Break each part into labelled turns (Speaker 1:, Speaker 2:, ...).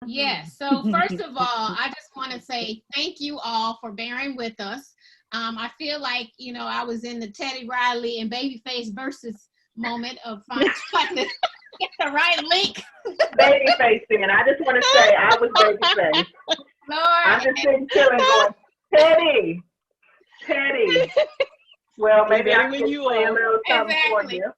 Speaker 1: Yes. So first of all, I just want to say thank you all for bearing with us. I feel like, I was in the Teddy Riley and Babyface versus moment of trying to get the right link.
Speaker 2: Babyface then. I just want to say I was babyface. I'm
Speaker 1: Lord.
Speaker 2: just sitting chilling going, Teddy, Teddy. Well, maybe I can play a little something for
Speaker 1: Exactly.
Speaker 2: you.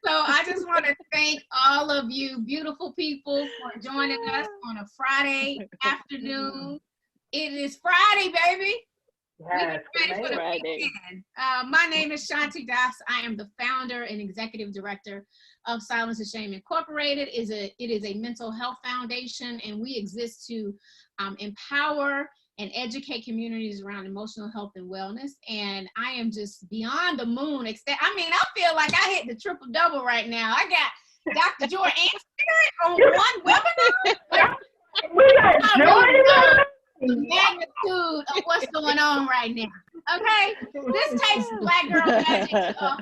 Speaker 1: So I just want to thank all of you beautiful people for joining us on a Friday afternoon. It is Friday, baby.
Speaker 2: Yes,
Speaker 1: We get ready for the weekend. My name is Shanti Das. I am the founder and executive director of Silence and Shame Incorporated. It is a mental health foundation, and we exist to empower and educate communities around emotional health and wellness. And I am just beyond the moon. I feel like I hit the triple double right now. I got Dr. Joy and Spirit on one webinar.
Speaker 2: We got Joy.
Speaker 1: The magnitude of what's going on right now. Okay, this takes Black Girl Magic to a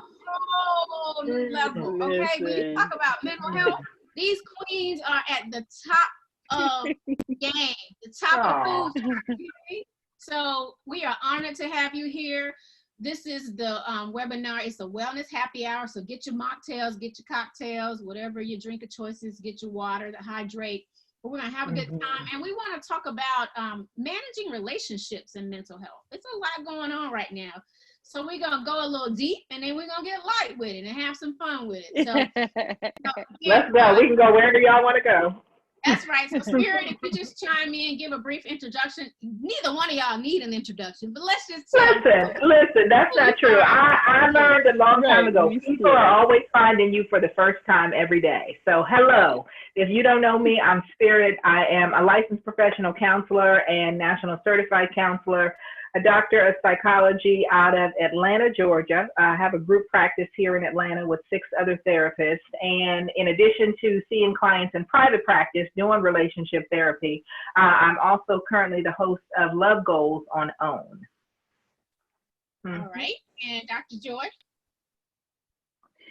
Speaker 1: whole new level. Okay, when you talk about mental health, these queens are at the top of the game, the top of the food community. So we are honored to have you here. This is the webinar. It's a wellness happy hour. So get your mocktails, get your cocktails, whatever your drink of choices, get your water to hydrate. But we're going to have a good time. And we want to talk about managing relationships and mental health. It's a lot going on right now. So we're going to go a little deep, and then we're going to get light with it and have some fun with it. So
Speaker 2: let's go. We can go wherever y'all want to go.
Speaker 1: That's right. So Spirit, if you just chime in, give a brief introduction. Neither one of y'all need an introduction, but let's just
Speaker 2: listen, that's not true. I learned a long time ago, people are always finding you for the first time every day. So hello, if you don't know me, I'm Spirit. I am a licensed professional counselor and national certified counselor, a doctor of psychology out of Atlanta, Georgia. I have a group practice here in Atlanta with 6 other therapists. And in addition to seeing clients in private practice, doing relationship therapy, I'm also currently the host of Love Goals on OWN.
Speaker 1: All right. And Dr. Joy?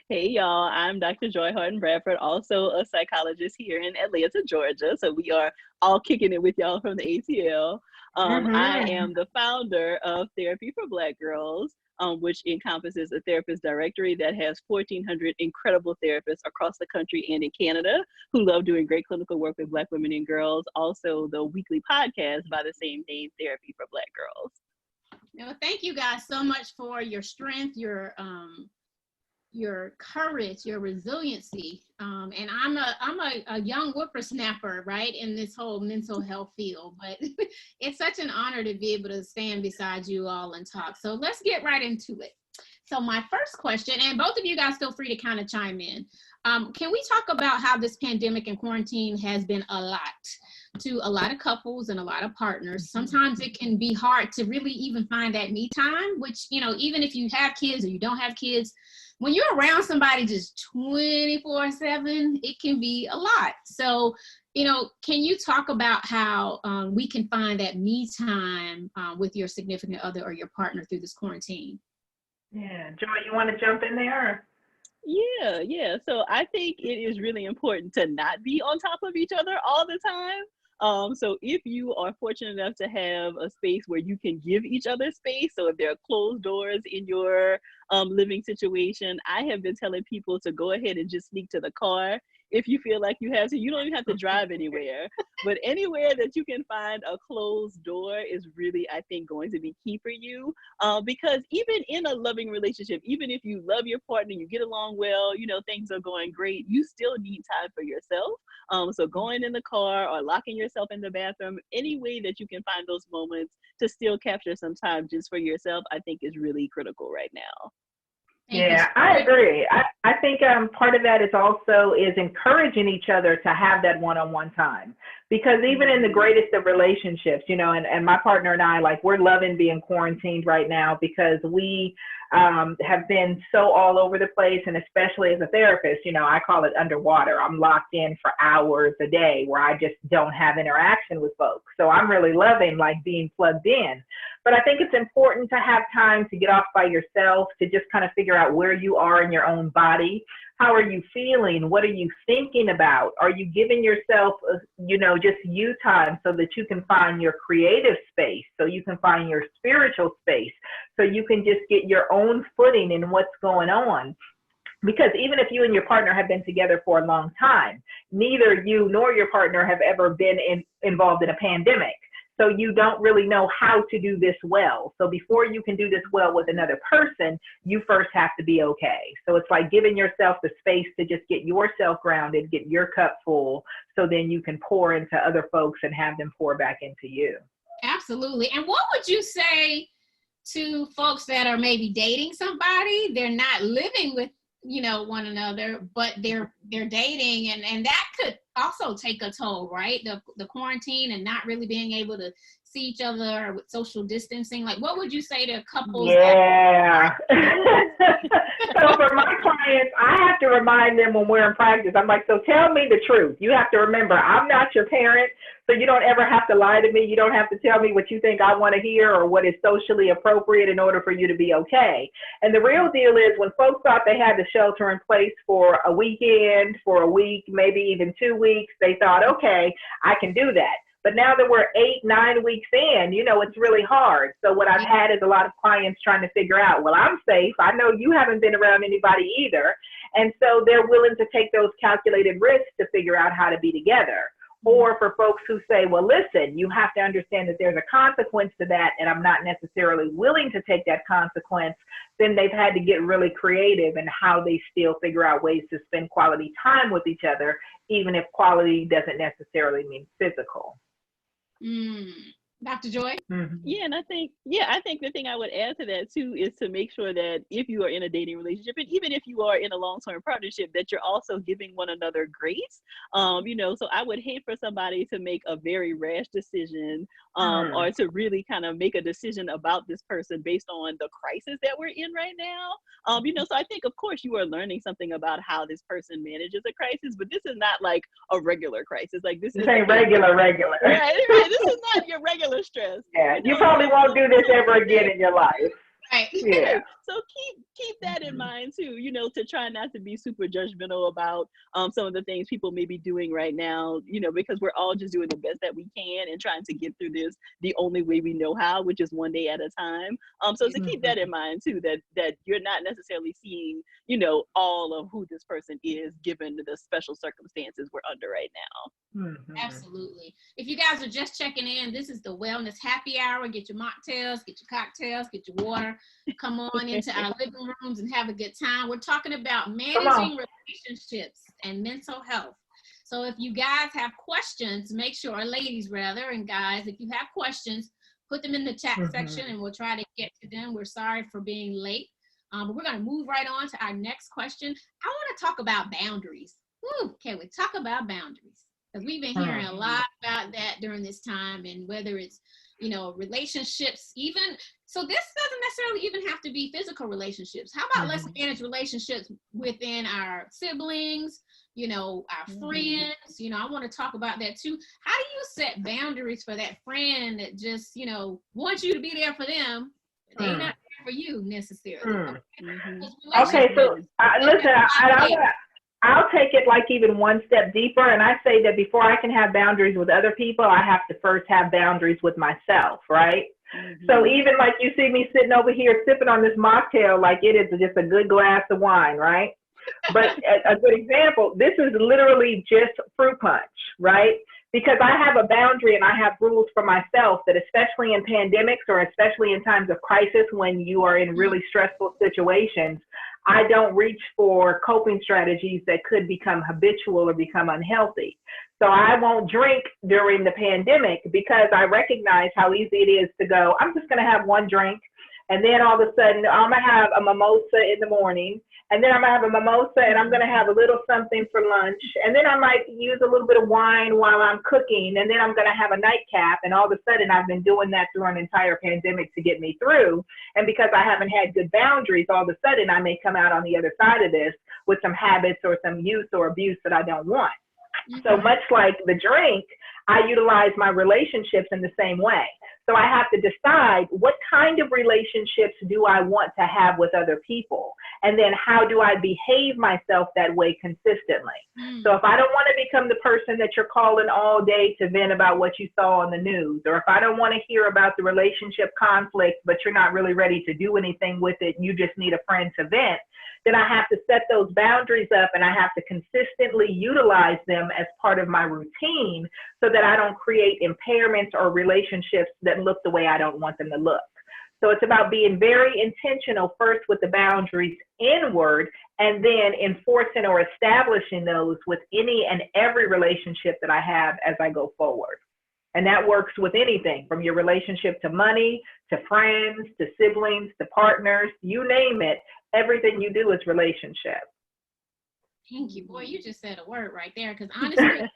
Speaker 3: Hey, y'all. I'm Dr. Joy Harden Bradford, also a psychologist here in Atlanta, Georgia. So we are all kicking it with y'all from the ATL. I am the founder of Therapy for Black Girls, which encompasses a therapist directory that has 1,400 incredible therapists across the country and in Canada who love doing great clinical work with Black women and girls. Also, the weekly podcast by the same name, Therapy for Black Girls.
Speaker 1: Well, thank you guys so much for your strength, your courage, your resiliency. And I'm a young whippersnapper, right, in this whole mental health field, but it's such an honor to be able to stand beside you all and talk. So let's get right into it. So my first question, and both of you guys feel free to kind of chime in. Can we talk about how this pandemic and quarantine has been a lot to a lot of couples and a lot of partners? Sometimes it can be hard to really even find that me time, which, even if you have kids or you don't have kids, when you're around somebody just 24/7, it can be a lot. So, can you talk about how we can find that me time with your significant other or your partner through this quarantine?
Speaker 2: Yeah, Joy, you want to jump in there?
Speaker 3: Yeah. So I think it is really important to not be on top of each other all the time. So if you are fortunate enough to have a space where you can give each other space, so if there are closed doors in your living situation, I have been telling people to go ahead and just sneak to the car if you feel like you have to. You don't even have to drive anywhere, but anywhere that you can find a closed door is really, I think, going to be key for you. Because even in a loving relationship, even if you love your partner, you get along well, things are going great, you still need time for yourself. So going in the car or locking yourself in the bathroom, any way that you can find those moments to still capture some time just for yourself, I think is really critical right now.
Speaker 2: Yeah, I agree. I think part of that is encouraging each other to have that one-on-one time, because even in the greatest of relationships, and my partner and I, like, we're loving being quarantined right now because we have been so all over the place. And especially as a therapist, I call it underwater. I'm locked in for hours a day where I just don't have interaction with folks. So I'm really loving like being plugged in. But I think it's important to have time to get off by yourself, to just kind of figure out where you are in your own body. How are you feeling? What are you thinking about? Are you giving yourself, just you time so that you can find your creative space, so you can find your spiritual space, so you can just get your own footing in what's going on? Because even if you and your partner have been together for a long time, neither you nor your partner have ever been involved in a pandemic. So you don't really know how to do this well. So before you can do this well with another person, you first have to be okay. So it's like giving yourself the space to just get yourself grounded, get your cup full, so then you can pour into other folks and have them pour back into you.
Speaker 1: Absolutely. And what would you say to folks that are maybe dating somebody? They're not living with one another, but they're dating, and that could also take a toll, right? The quarantine and not really being able to see each other with social distancing. Like, what would you say to couples?
Speaker 2: Yeah. So for my clients, I have to remind them when we're in practice, I'm like, so tell me the truth. You have to remember, I'm not your parent, so you don't ever have to lie to me. You don't have to tell me what you think I want to hear or what is socially appropriate in order for you to be okay. And the real deal is, when folks thought they had the shelter in place for a weekend, for a week, maybe even 2 weeks, they thought, okay, I can do that. But now that we're 8-9 weeks in, it's really hard. So what I've had is a lot of clients trying to figure out, well, I'm safe. I know you haven't been around anybody either. And so they're willing to take those calculated risks to figure out how to be together. Or for folks who say, well, listen, you have to understand that there's a consequence to that, and I'm not necessarily willing to take that consequence, then they've had to get really creative in how they still figure out ways to spend quality time with each other, even if quality doesn't necessarily mean physical.
Speaker 1: Dr. Joy?
Speaker 2: Mm-hmm.
Speaker 3: Yeah, and I think the thing I would add to that too is to make sure that if you are in a dating relationship, and even if you are in a long-term partnership, that you're also giving one another grace. So I would hate for somebody to make a very rash decision, or to really kind of make a decision about this person based on the crisis that we're in right now. So I think, of course, you are learning something about how this person manages a crisis, but this is not like a regular crisis. Like this
Speaker 2: ain't regular.
Speaker 3: Right. This is not your regular stress.
Speaker 2: Yeah, you probably won't do this ever again in your life.
Speaker 1: Right.
Speaker 2: Yeah.
Speaker 3: So keep that in mind too, to try not to be super judgmental about some of the things people may be doing right now, because we're all just doing the best that we can and trying to get through this the only way we know how, which is one day at a time. So to keep that in mind too, that you're not necessarily seeing, all of who this person is given the special circumstances we're under right now.
Speaker 2: Mm-hmm.
Speaker 1: Absolutely. If you guys are just checking in, this is the Wellness Happy Hour. Get your mocktails, get your cocktails, get your water. Come on into our living rooms and have a good time. We're talking about managing relationships and mental health. So if you guys have questions, make sure, ladies rather, and guys, if you have questions, put them in the chat section and we'll try to get to them. We're sorry for being late. But we're going to move right on to our next question. I want to talk about boundaries. Can we talk about boundaries? Because we've been hearing a lot about that during this time, and whether it's, relationships, even, so this doesn't necessarily even have to be physical relationships. How about let's manage relationships within our siblings, our friends, I want to talk about that too. How do you set boundaries for that friend that just, wants you to be there for them, but they're not there for you necessarily?
Speaker 2: Okay, so listen, I'll take it like even one step deeper, and I say that before I can have boundaries with other people, I have to first have boundaries with myself, right? So even like you see me sitting over here sipping on this mocktail like it is just a good glass of wine, right? But a good example, this is literally just fruit punch, right? Because I have a boundary and I have rules for myself that, especially in pandemics or especially in times of crisis when you are in really stressful situations, I don't reach for coping strategies that could become habitual or become unhealthy. So I won't drink during the pandemic because I recognize how easy it is to go, I'm just going to have one drink. And then all of a sudden, I'm going to have a mimosa in the morning. And then I'm going to have a mimosa and I'm going to have a little something for lunch. And then I might use a little bit of wine while I'm cooking. And then I'm going to have a nightcap. And all of a sudden, I've been doing that through an entire pandemic to get me through. And because I haven't had good boundaries, all of a sudden, I may come out on the other side of this with some habits or some use or abuse that I don't want. So much like the drink, I utilize my relationships in the same way. So I have to decide what kind of relationships do I want to have with other people? And then how do I behave myself that way consistently? So if I don't want to become the person that you're calling all day to vent about what you saw on the news, or if I don't want to hear about the relationship conflict, but you're not really ready to do anything with it, you just need a friend to vent, then I have to set those boundaries up and I have to consistently utilize them as part of my routine so that I don't create impairments or relationships that look the way I don't want them to look. So it's about being very intentional first with the boundaries inward and then enforcing or establishing those with any and every relationship that I have as I go forward. And that works with anything from your relationship to money, to friends, to siblings, to partners, you name it. Everything you do is relationship.
Speaker 1: Thank you. Boy, you just said a word right there. Because honestly,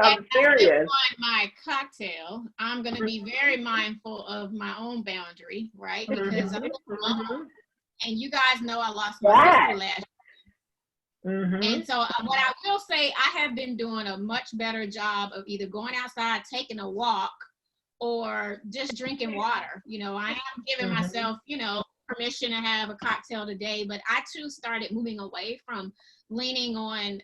Speaker 2: I'm serious.
Speaker 1: On my cocktail, I'm going to be very mindful of my own boundary, right? Because I'm a mom, and you guys know I lost my sister last year. And so what I will say, I have been doing a much better job of either going outside, taking a walk, or just drinking water. You know, I am giving myself, you know, permission to have a cocktail today, but I too started moving away from leaning on,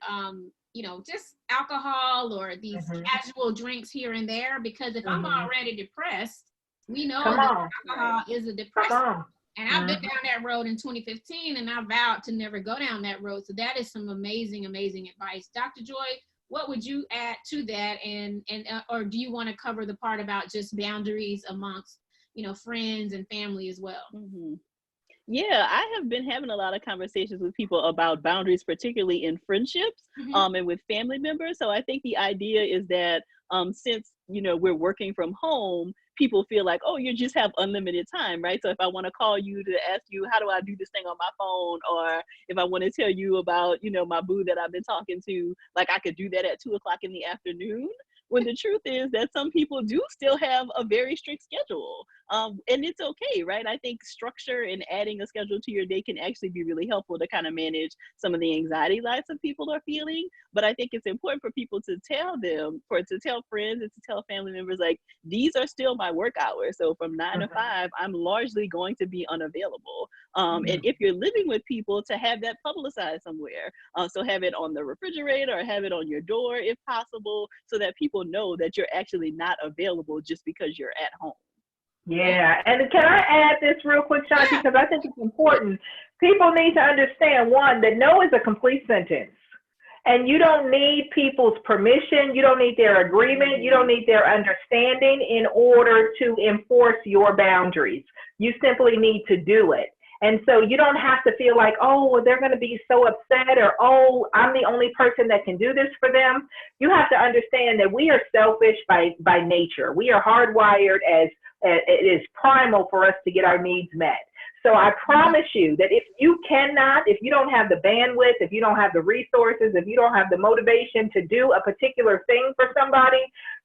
Speaker 1: you know, just alcohol or these casual drinks here and there, because if I'm already depressed, we know that alcohol is a depressant. And I've been down that road in 2015 and I vowed to never go down that road. So that is some amazing, amazing advice. Dr. Joy, what would you add to that? And or do you want to cover the part about just boundaries amongst, you know, friends and family as well?
Speaker 3: Yeah, I have been having a lot of conversations with people about boundaries, particularly in friendships and with family members. So I think the idea is that since, you know, we're working from home, people feel like, oh, you just have unlimited time, right? So if I want to call you to ask you, how do I do this thing on my phone? Or if I want to tell you about, you know, my boo that I've been talking to, like I could do that at 2 o'clock in the afternoon. When the truth is that some people do still have a very strict schedule. And it's okay, right? I think structure and adding a schedule to your day can actually be really helpful to kind of manage some of the anxiety that some people are feeling. But I think it's important for people to tell them, to tell friends and to tell family members, like, these are still my work hours. So from 9 to 5, I'm largely going to be unavailable. And if you're living with people, to have that publicized somewhere. So have it on the refrigerator or have it on your door if possible, so that people know that you're actually not available just because you're at home.
Speaker 2: Yeah, and can I add this real quick, Shanti, because I think it's important. People need to understand, one, that no is a complete sentence. And you don't need people's permission, you don't need their agreement, you don't need their understanding in order to enforce your boundaries. You simply need to do it. And so you don't have to feel like, oh, well, they're going to be so upset, or, oh, I'm the only person that can do this for them. You have to understand that we are selfish by nature. We are hardwired as it is primal for us to get our needs met. So I promise you that if you don't have the bandwidth, if you don't have the resources, if you don't have the motivation to do a particular thing for somebody,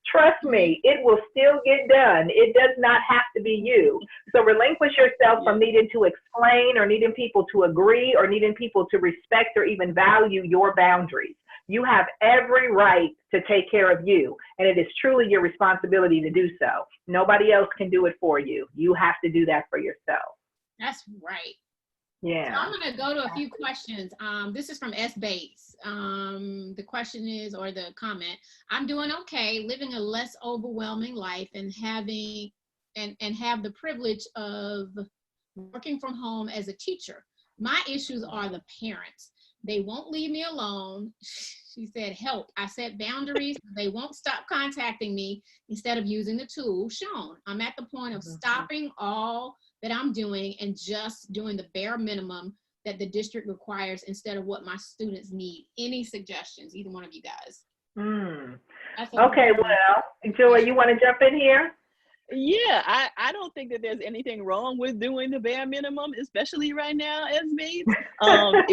Speaker 2: trust me, it will still get done. It does not have to be you. So relinquish yourself from needing to explain or needing people to agree or needing people to respect or even value your boundaries. You have every right to take care of you, and it is truly your responsibility to do so. Nobody else can do it for you. You have to do that for yourself.
Speaker 1: That's right.
Speaker 2: Yeah.
Speaker 1: So I'm going to go to a few questions. This is from S. Bates. The question is, or the comment, I'm doing okay, living a less overwhelming life and having and have the privilege of working from home as a teacher. My issues are the parents. They won't leave me alone. She said, help. I set boundaries. They won't stop contacting me instead of using the tool shown. I'm at the point of stopping all that I'm doing and just doing the bare minimum that the district requires instead of what my students need. Any suggestions, either one of you guys?
Speaker 2: Okay, well, Joy, you want to jump in here?
Speaker 3: Yeah, I don't think that there's anything wrong with doing the bare minimum, especially right now as mates,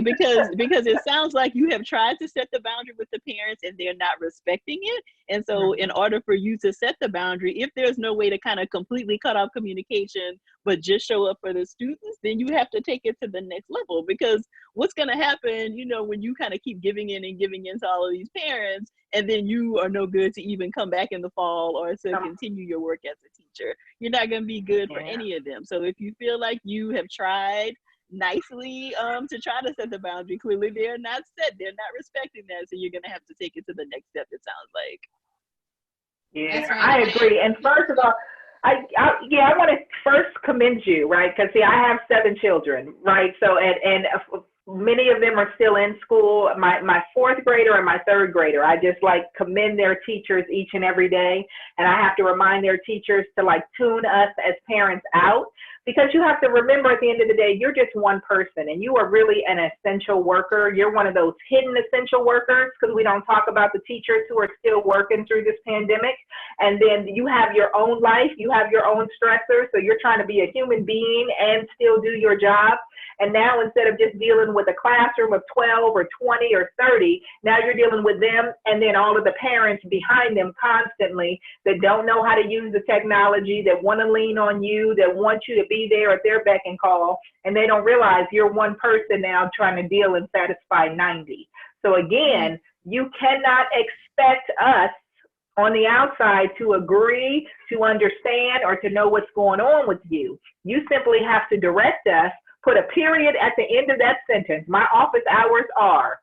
Speaker 3: because it sounds like you have tried to set the boundary with the parents and they're not respecting it. And so in order for you to set the boundary, if there's no way to kind of completely cut off communication, but just show up for the students, then you have to take it to the next level. Because what's going to happen, you know, when you kind of keep giving in and giving in to all of these parents, and then you are no good to even come back in the fall or to continue your work as a teacher, you're not going to be good for any of them. So if you feel like you have tried nicely to try to set the boundary, clearly they're not respecting that, so you're going to have to take it to the next step, it sounds like.
Speaker 2: Yeah, right. I agree. And first of all, I want to first commend you, right? Because see, I have 7 children, right? So and many of them are still in school. My 4th grader and my 3rd grader, I just like commend their teachers each and every day, and I have to remind their teachers to like tune us as parents out, because you have to remember at the end of the day, you're just one person, and you are really an essential worker. You're one of those hidden essential workers, because we don't talk about the teachers who are still working through this pandemic. And then you have your own life, you have your own stressors, so you're trying to be a human being and still do your job. And now instead of just dealing with a classroom of 12 or 20 or 30, now you're dealing with them and then all of the parents behind them constantly that don't know how to use the technology, that want to lean on you, that want you to be there at their beck and call, and they don't realize you're one person now trying to deal and satisfy 90. So again, you cannot expect us on the outside to agree, to understand, or to know what's going on with you. You simply have to direct us, put a period at the end of that sentence. My office hours are,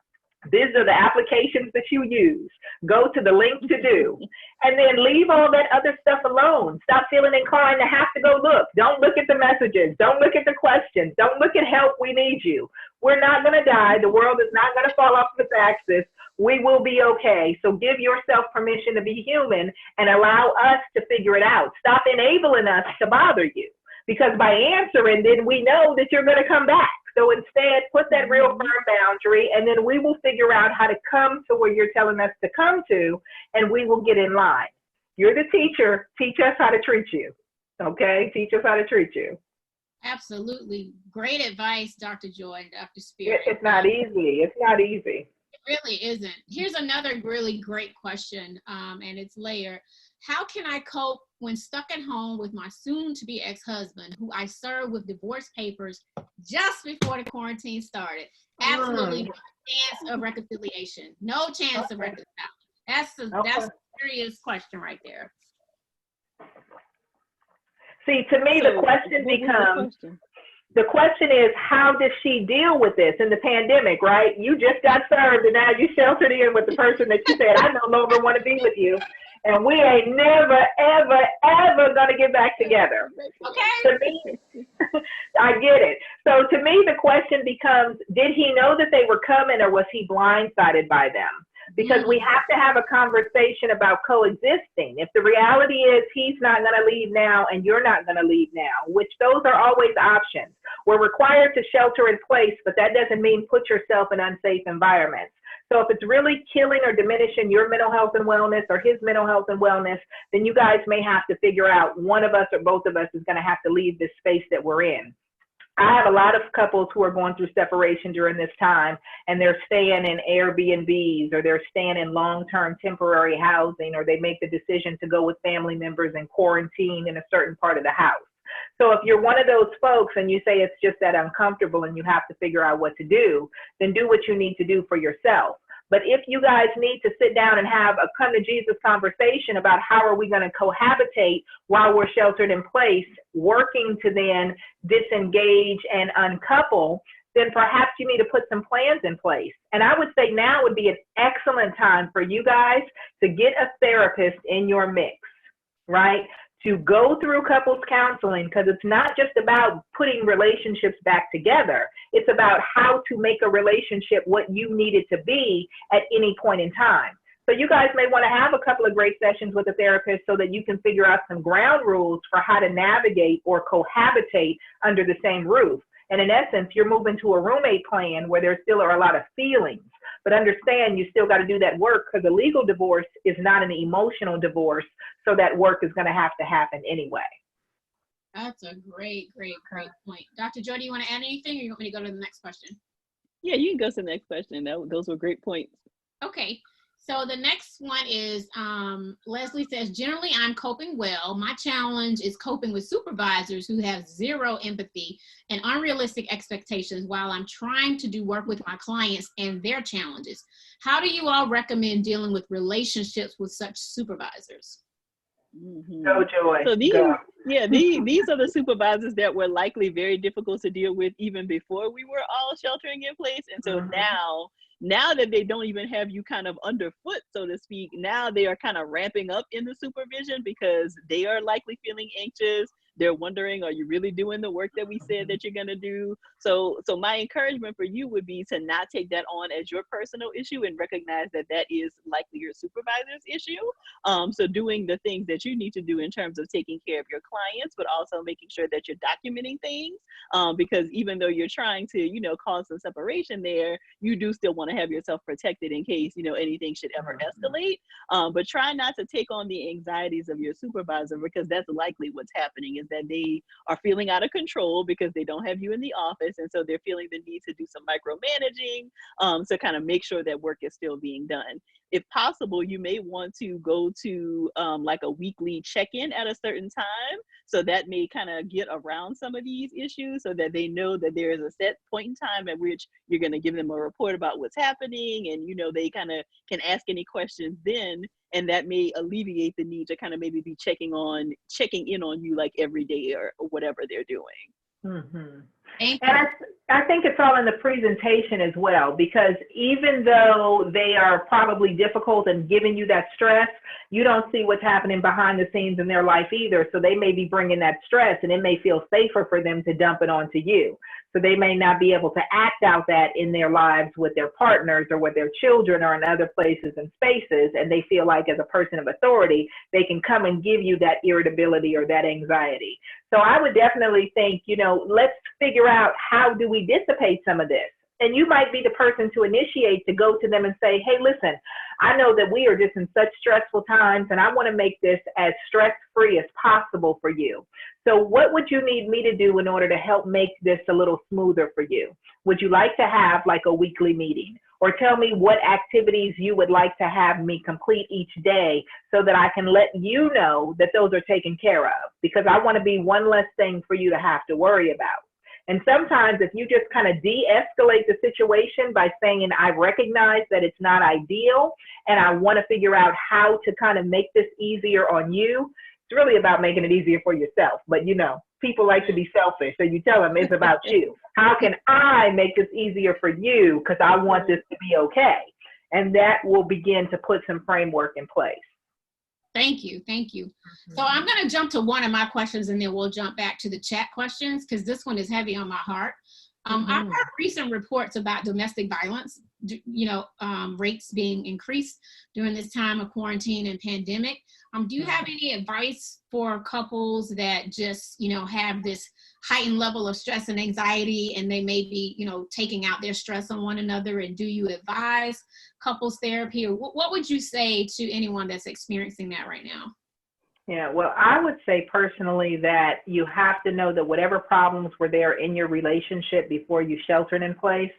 Speaker 2: these are the applications that you use. Go to the link to do, and then leave all that other stuff alone. Stop feeling inclined to have to go look. Don't look at the messages. Don't look at the questions. Don't look at help. We need you. We're not going to die. The world is not going to fall off its axis. We will be okay. So give yourself permission to be human and allow us to figure it out. Stop enabling us to bother you, because by answering, then we know that you're going to come back. So instead, put that real firm boundary, and then we will figure out how to come to where you're telling us to come to, and we will get in line. You're the teacher. Teach us how to treat you. Okay? Teach us how to treat you.
Speaker 1: Absolutely. Great advice, Dr. Joy and Dr. Spear.
Speaker 2: It's not easy. It's not easy.
Speaker 1: It really isn't. Here's another really great question, and it's layered. How can I cope when stuck at home with my soon-to-be ex-husband, who I served with divorce papers just before the quarantine started? Absolutely no chance of reconciliation. No chance of reconciling. That's a serious question right there.
Speaker 2: See, to me, the question becomes, the question is, how does she deal with this in the pandemic, right? You just got served, and now you sheltered in with the person that you said, I no longer want to be with you. And we ain't never, ever, ever going to get back together. Okay. To me, I get it. So to me, the question becomes, did he know that they were coming, or was he blindsided by them? Because we have to have a conversation about coexisting. If the reality is he's not going to leave now and you're not going to leave now, which those are always options. We're required to shelter in place, but that doesn't mean put yourself in unsafe environments. So if it's really killing or diminishing your mental health and wellness, or his mental health and wellness, then you guys may have to figure out, one of us or both of us is going to have to leave this space that we're in. I have a lot of couples who are going through separation during this time, and they're staying in Airbnbs, or they're staying in long-term temporary housing, or they make the decision to go with family members and quarantine in a certain part of the house. So if you're one of those folks and you say it's just that uncomfortable and you have to figure out what to do, then do what you need to do for yourself. But if you guys need to sit down and have a come to Jesus conversation about how are we going to cohabitate while we're sheltered in place, working to then disengage and uncouple, then perhaps you need to put some plans in place. And I would say now would be an excellent time for you guys to get a therapist in your mix, right? To go through couples counseling, because it's not just about putting relationships back together. It's about how to make a relationship what you need it to be at any point in time. So you guys may want to have a couple of great sessions with a therapist so that you can figure out some ground rules for how to navigate or cohabitate under the same roof. And in essence, you're moving to a roommate plan where there still are a lot of feelings. But understand, you still got to do that work, because a legal divorce is not an emotional divorce. So that work is going to have to happen anyway.
Speaker 1: That's a great point. Dr. Joy, do you want to add anything, or you want me to go to the next question?
Speaker 3: Yeah, you can go to the next question. Those were great points.
Speaker 1: Okay. So the next one is, Leslie says, generally I'm coping well. My challenge is coping with supervisors who have zero empathy and unrealistic expectations while I'm trying to do work with my clients and their challenges. How do you all recommend dealing with relationships with such supervisors?
Speaker 3: Mm-hmm.
Speaker 2: Go, Joy.
Speaker 3: So
Speaker 2: Go.
Speaker 3: these are the supervisors that were likely very difficult to deal with even before we were all sheltering in place. And so now that they don't even have you kind of underfoot, so to speak, now they are kind of ramping up in the supervision because they are likely feeling anxious. They're wondering, are you really doing the work that we said that you're going to do? So my encouragement for you would be to not take that on as your personal issue and recognize that that is likely your supervisor's issue. So doing the things that you need to do in terms of taking care of your clients, but also making sure that you're documenting things, because even though you're trying to, cause some separation there, you do still want to have yourself protected in case, anything should ever escalate. But try not to take on the anxieties of your supervisor, because that's likely what's happening, is that they are feeling out of control because they don't have you in the office. And so they're feeling the need to do some micromanaging to kind of make sure that work is still being done. If possible, you may want to go to like a weekly check-in at a certain time. So that may kind of get around some of these issues so that they know that there is a set point in time at which you're going to give them a report about what's happening. And, they kind of can ask any questions then. And that may alleviate the need to kind of maybe be checking in on you like every day or whatever they're doing.
Speaker 2: Mm-hmm. And I think it's all in the presentation as well, because even though they are probably difficult and giving you that stress, you don't see what's happening behind the scenes in their life either. So they may be bringing that stress, and it may feel safer for them to dump it onto you. So they may not be able to act out that in their lives with their partners or with their children or in other places and spaces. And they feel like as a person of authority, they can come and give you that irritability or that anxiety. So I would definitely think, let's figure out how do we dissipate some of this. And you might be the person to initiate, to go to them and say, hey, listen, I know that we are just in such stressful times, and I want to make this as stress-free as possible for you. So what would you need me to do in order to help make this a little smoother for you? Would you like to have like a weekly meeting? Or tell me what activities you would like to have me complete each day so that I can let you know that those are taken care of, because I want to be one less thing for you to have to worry about. And sometimes if you just kind of de-escalate the situation by saying, I recognize that it's not ideal and I want to figure out how to kind of make this easier on you, it's really about making it easier for yourself. But people like to be selfish. So you tell them it's about you. How can I make this easier for you? Because I want this to be okay. And that will begin to put some framework in place.
Speaker 1: Thank you. So I'm going to jump to one of my questions, and then we'll jump back to the chat questions, because this one is heavy on my heart. I've heard recent reports about domestic violence, rates being increased during this time of quarantine and pandemic. Do you have any advice for couples that just, have this heightened level of stress and anxiety, and they may be, taking out their stress on one another? And do you advise couples therapy, or what would you say to anyone that's experiencing that right now?
Speaker 2: Yeah, well, I would say personally that you have to know that whatever problems were there in your relationship before you sheltered in place,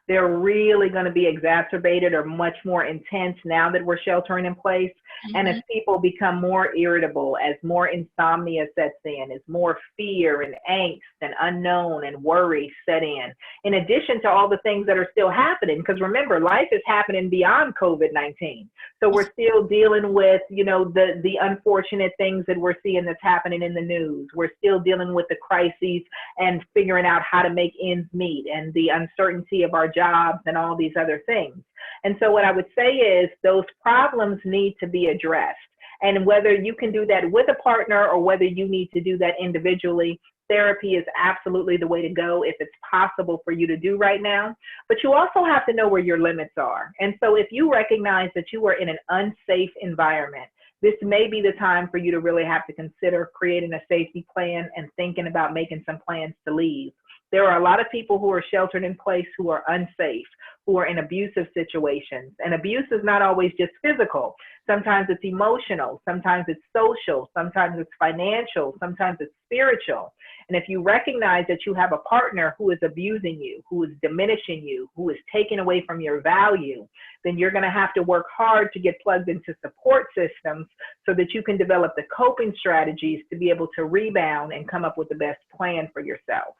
Speaker 2: they're really going to be exacerbated or much more intense now that we're sheltering in place. And as people become more irritable, as more insomnia sets in, as more fear and angst and unknown and worry set in addition to all the things that are still happening, because remember, life is happening beyond COVID-19. So we're still dealing with, the unfortunate things that we're seeing that's happening in the news. We're still dealing with the crises and figuring out how to make ends meet and the uncertainty of our jobs and all these other things. And so what I would say is those problems need to be addressed. And whether you can do that with a partner or whether you need to do that individually, therapy is absolutely the way to go if it's possible for you to do right now. But you also have to know where your limits are. And so if you recognize that you are in an unsafe environment, this may be the time for you to really have to consider creating a safety plan and thinking about making some plans to leave. There are a lot of people who are sheltered in place who are unsafe, who are in abusive situations. And abuse is not always just physical. Sometimes it's emotional, sometimes it's social, sometimes it's financial, sometimes it's spiritual. And if you recognize that you have a partner who is abusing you, who is diminishing you, who is taking away from your value, then you're going to have to work hard to get plugged into support systems so that you can develop the coping strategies to be able to rebound and come up with the best plan for yourself.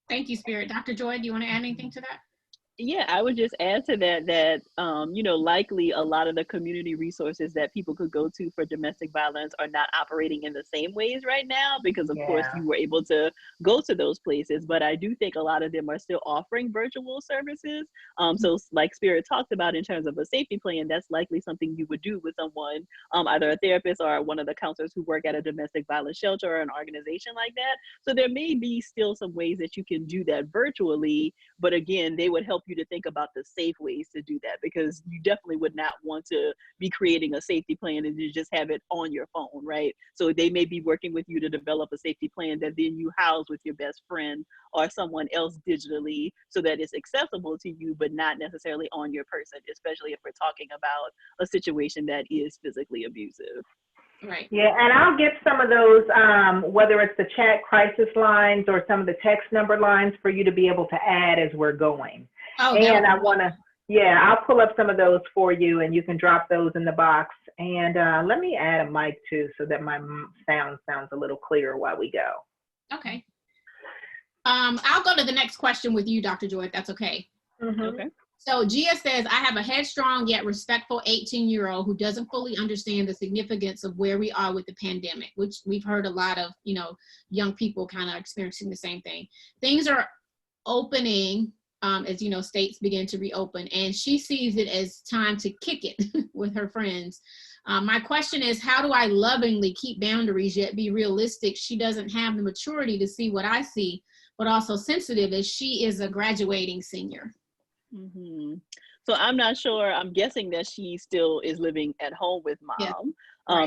Speaker 1: Thank you, Spirit. Dr. Joy, do you want to add anything to that?
Speaker 3: Yeah, I would just add to that, you know, likely a lot of the community resources that people could go to for domestic violence are not operating in the same ways right now because, of course, you were able to go to those places. But I do think a lot of them are still offering virtual services. So like Spirit talked about in terms of a safety plan, that's likely something you would do with someone, either a therapist or one of the counselors who work at a domestic violence shelter or an organization like that. So there may be still some ways that you can do that virtually, but again, they would help you to think about the safe ways to do that, because you definitely would not want to be creating a safety plan and you just have it on your phone, right? So they may be working with you to develop a safety plan that then you house with your best friend or someone else digitally so that it's accessible to you, but not necessarily on your person, especially if we're talking about a situation that is physically abusive.
Speaker 1: Right.
Speaker 2: Yeah, and I'll get some of those, whether it's the chat crisis lines or some of the text number lines for you to be able to add as we're going.
Speaker 1: Oh,
Speaker 2: and I want to, I'll pull up some of those for you and you can drop those in the box. And let me add a mic too so that my sound sounds a little clearer while we go.
Speaker 1: Okay. I'll go to the next question with you, Dr. Joy, if that's okay.
Speaker 3: Okay.
Speaker 1: So Gia says, I have a headstrong yet respectful 18-year-old who doesn't fully understand the significance of where we are with the pandemic, which we've heard a lot of, you know, young people kind of experiencing the same thing. Things are opening as, you know, states begin to reopen, and she sees it as time to kick it with her friends. My question is, how do I lovingly keep boundaries yet be realistic? She doesn't have the maturity to see what I see, but also sensitive as she is a graduating senior.
Speaker 3: Mm-hmm. So I'm not sure. I'm guessing that she still is living at home with mom,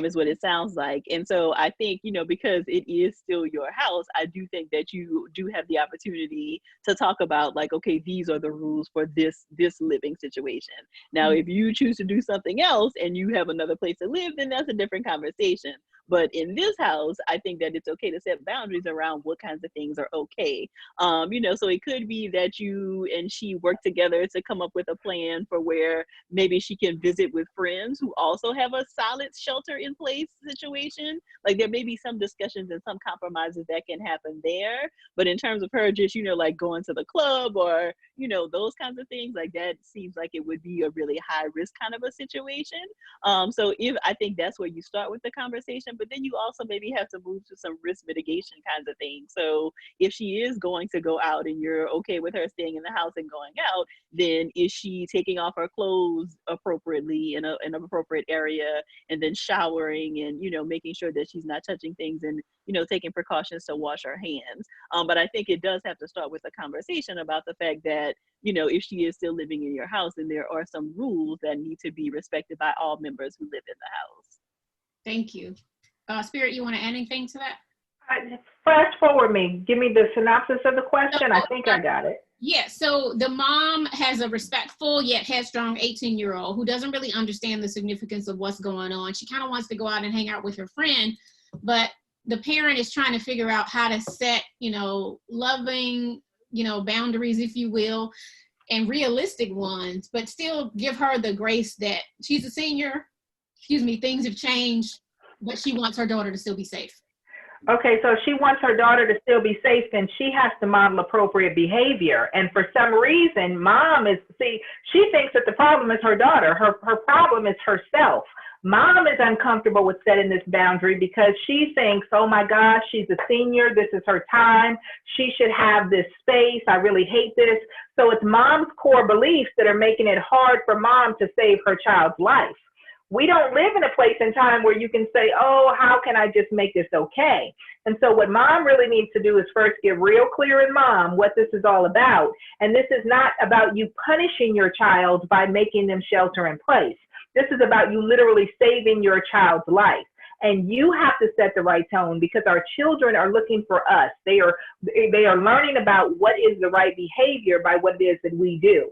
Speaker 3: is what it sounds like. And so I think, you know, because it is still your house, I do think that you do have the opportunity to talk about like, okay, these are the rules for this living situation. Now, if you choose to do something else and you have another place to live, then that's a different conversation. But in this house, I think that it's okay to set boundaries around what kinds of things are okay. You know, so it could be that you and she work together to come up with a plan for where maybe she can visit with friends who also have a solid shelter in place situation. Like there may be some discussions and some compromises that can happen there. But in terms of her just, you know, like going to the club or, you know, those kinds of things, like that seems like it would be a really high risk kind of a situation. So I think that's where you start with the conversation, but then you also maybe have to move to some risk mitigation kinds of things. So if she is going to go out and you're okay with her staying in the house and going out, then is she taking off her clothes appropriately in an appropriate area, and then showering and, you know, making sure that she's not touching things and, you know, taking precautions to wash her hands. But I think it does have to start with a conversation about the fact that, you know, if she is still living in your house, then there are some rules that need to be respected by all members who live in the house.
Speaker 1: Thank you. Spirit, you want to add anything to that?
Speaker 2: Fast forward me. Give me the synopsis of the question. I think I got it.
Speaker 1: Yeah, so the mom has a respectful yet headstrong 18-year-old who doesn't really understand the significance of what's going on. She kind of wants to go out and hang out with her friend, but the parent is trying to figure out how to set, you know, loving, you know, boundaries, if you will, and realistic ones, but still give her the grace that she's a senior, things have changed, but she wants her daughter to still be safe.
Speaker 2: Okay, so she wants her daughter to still be safe, then she has to model appropriate behavior. And for some reason, she thinks that the problem is her daughter. Her problem is herself. Mom is uncomfortable with setting this boundary because she thinks, oh my gosh, she's a senior. This is her time. She should have this space. I really hate this. So it's mom's core beliefs that are making it hard for mom to save her child's life. We don't live in a place and time where you can say, oh, how can I just make this okay? And so what mom really needs to do is first get real clear in mom what this is all about. And this is not about you punishing your child by making them shelter in place. This is about you literally saving your child's life. And you have to set the right tone because our children are looking for us. They are learning about what is the right behavior by what it is that we do.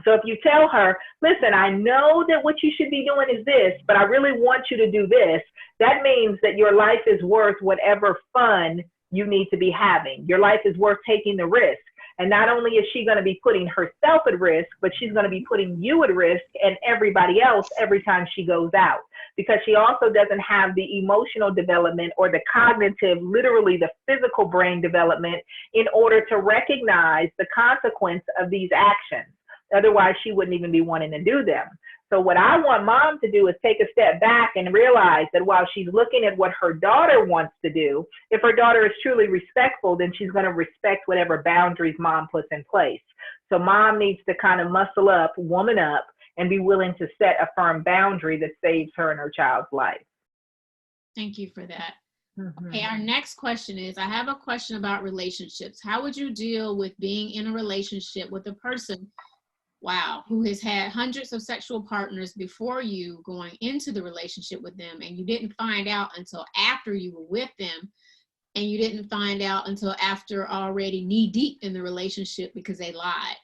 Speaker 2: So if you tell her, listen, I know that what you should be doing is this, but I really want you to do this, that means that your life is worth whatever fun you need to be having. Your life is worth taking the risk. And not only is she going to be putting herself at risk, but she's going to be putting you at risk and everybody else every time she goes out, because she also doesn't have the emotional development or the cognitive, literally the physical brain development in order to recognize the consequence of these actions. Otherwise, she wouldn't even be wanting to do them. So what I want mom to do is take a step back and realize that while she's looking at what her daughter wants to do, if her daughter is truly respectful, then she's going to respect whatever boundaries mom puts in place. So mom needs to kind of muscle up, woman up, and be willing to set a firm boundary that saves her and her child's life.
Speaker 1: Thank you for that.
Speaker 2: Mm-hmm.
Speaker 1: Okay, our next question is, I have a question about relationships. How would you deal with being in a relationship with a person, who has had hundreds of sexual partners before you going into the relationship with them, and you didn't find out until after you were with them, and you didn't find out until after already knee deep in the relationship because they lied?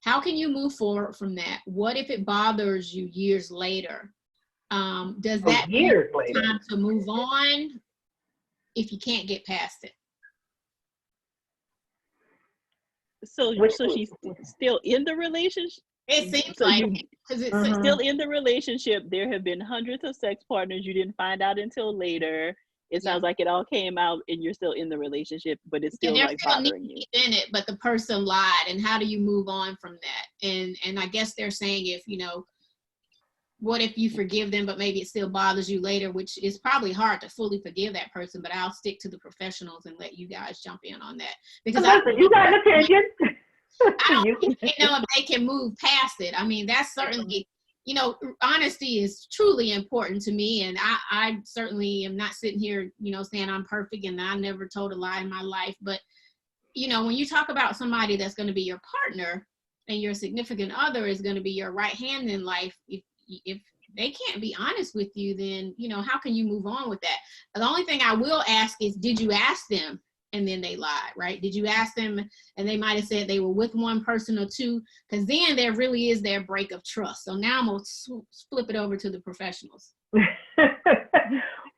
Speaker 1: How can you move forward from that? What if it bothers you years later? Does that mean it's time to move on if you can't get past it?
Speaker 3: So she's still in the relationship?
Speaker 1: It seems like, because it's
Speaker 3: still in the relationship. There have been hundreds of sex partners. You didn't find out until later. It sounds like it all came out and you're still in the relationship, but it's still like bothering you.
Speaker 1: In it, but the person lied. And how do you move on from that? And I guess they're saying, if, what if you forgive them, but maybe it still bothers you later, which is probably hard to fully forgive that person, but I'll stick to the professionals and let you guys jump in on that. Because
Speaker 2: you got an opinion.
Speaker 1: I don't think they know if they can move past it. I mean, that's certainly, honesty is truly important to me. And I certainly am not sitting here, saying I'm perfect and I never told a lie in my life. But, when you talk about somebody that's going to be your partner and your significant other is going to be your right hand in life, if they can't be honest with you, then, how can you move on with that? The only thing I will ask is, did you ask them? And then they lied, right? Did you ask them and they might have said they were with one person or two? Because then there really is their break of trust. So now I'm going to flip it over to the professionals.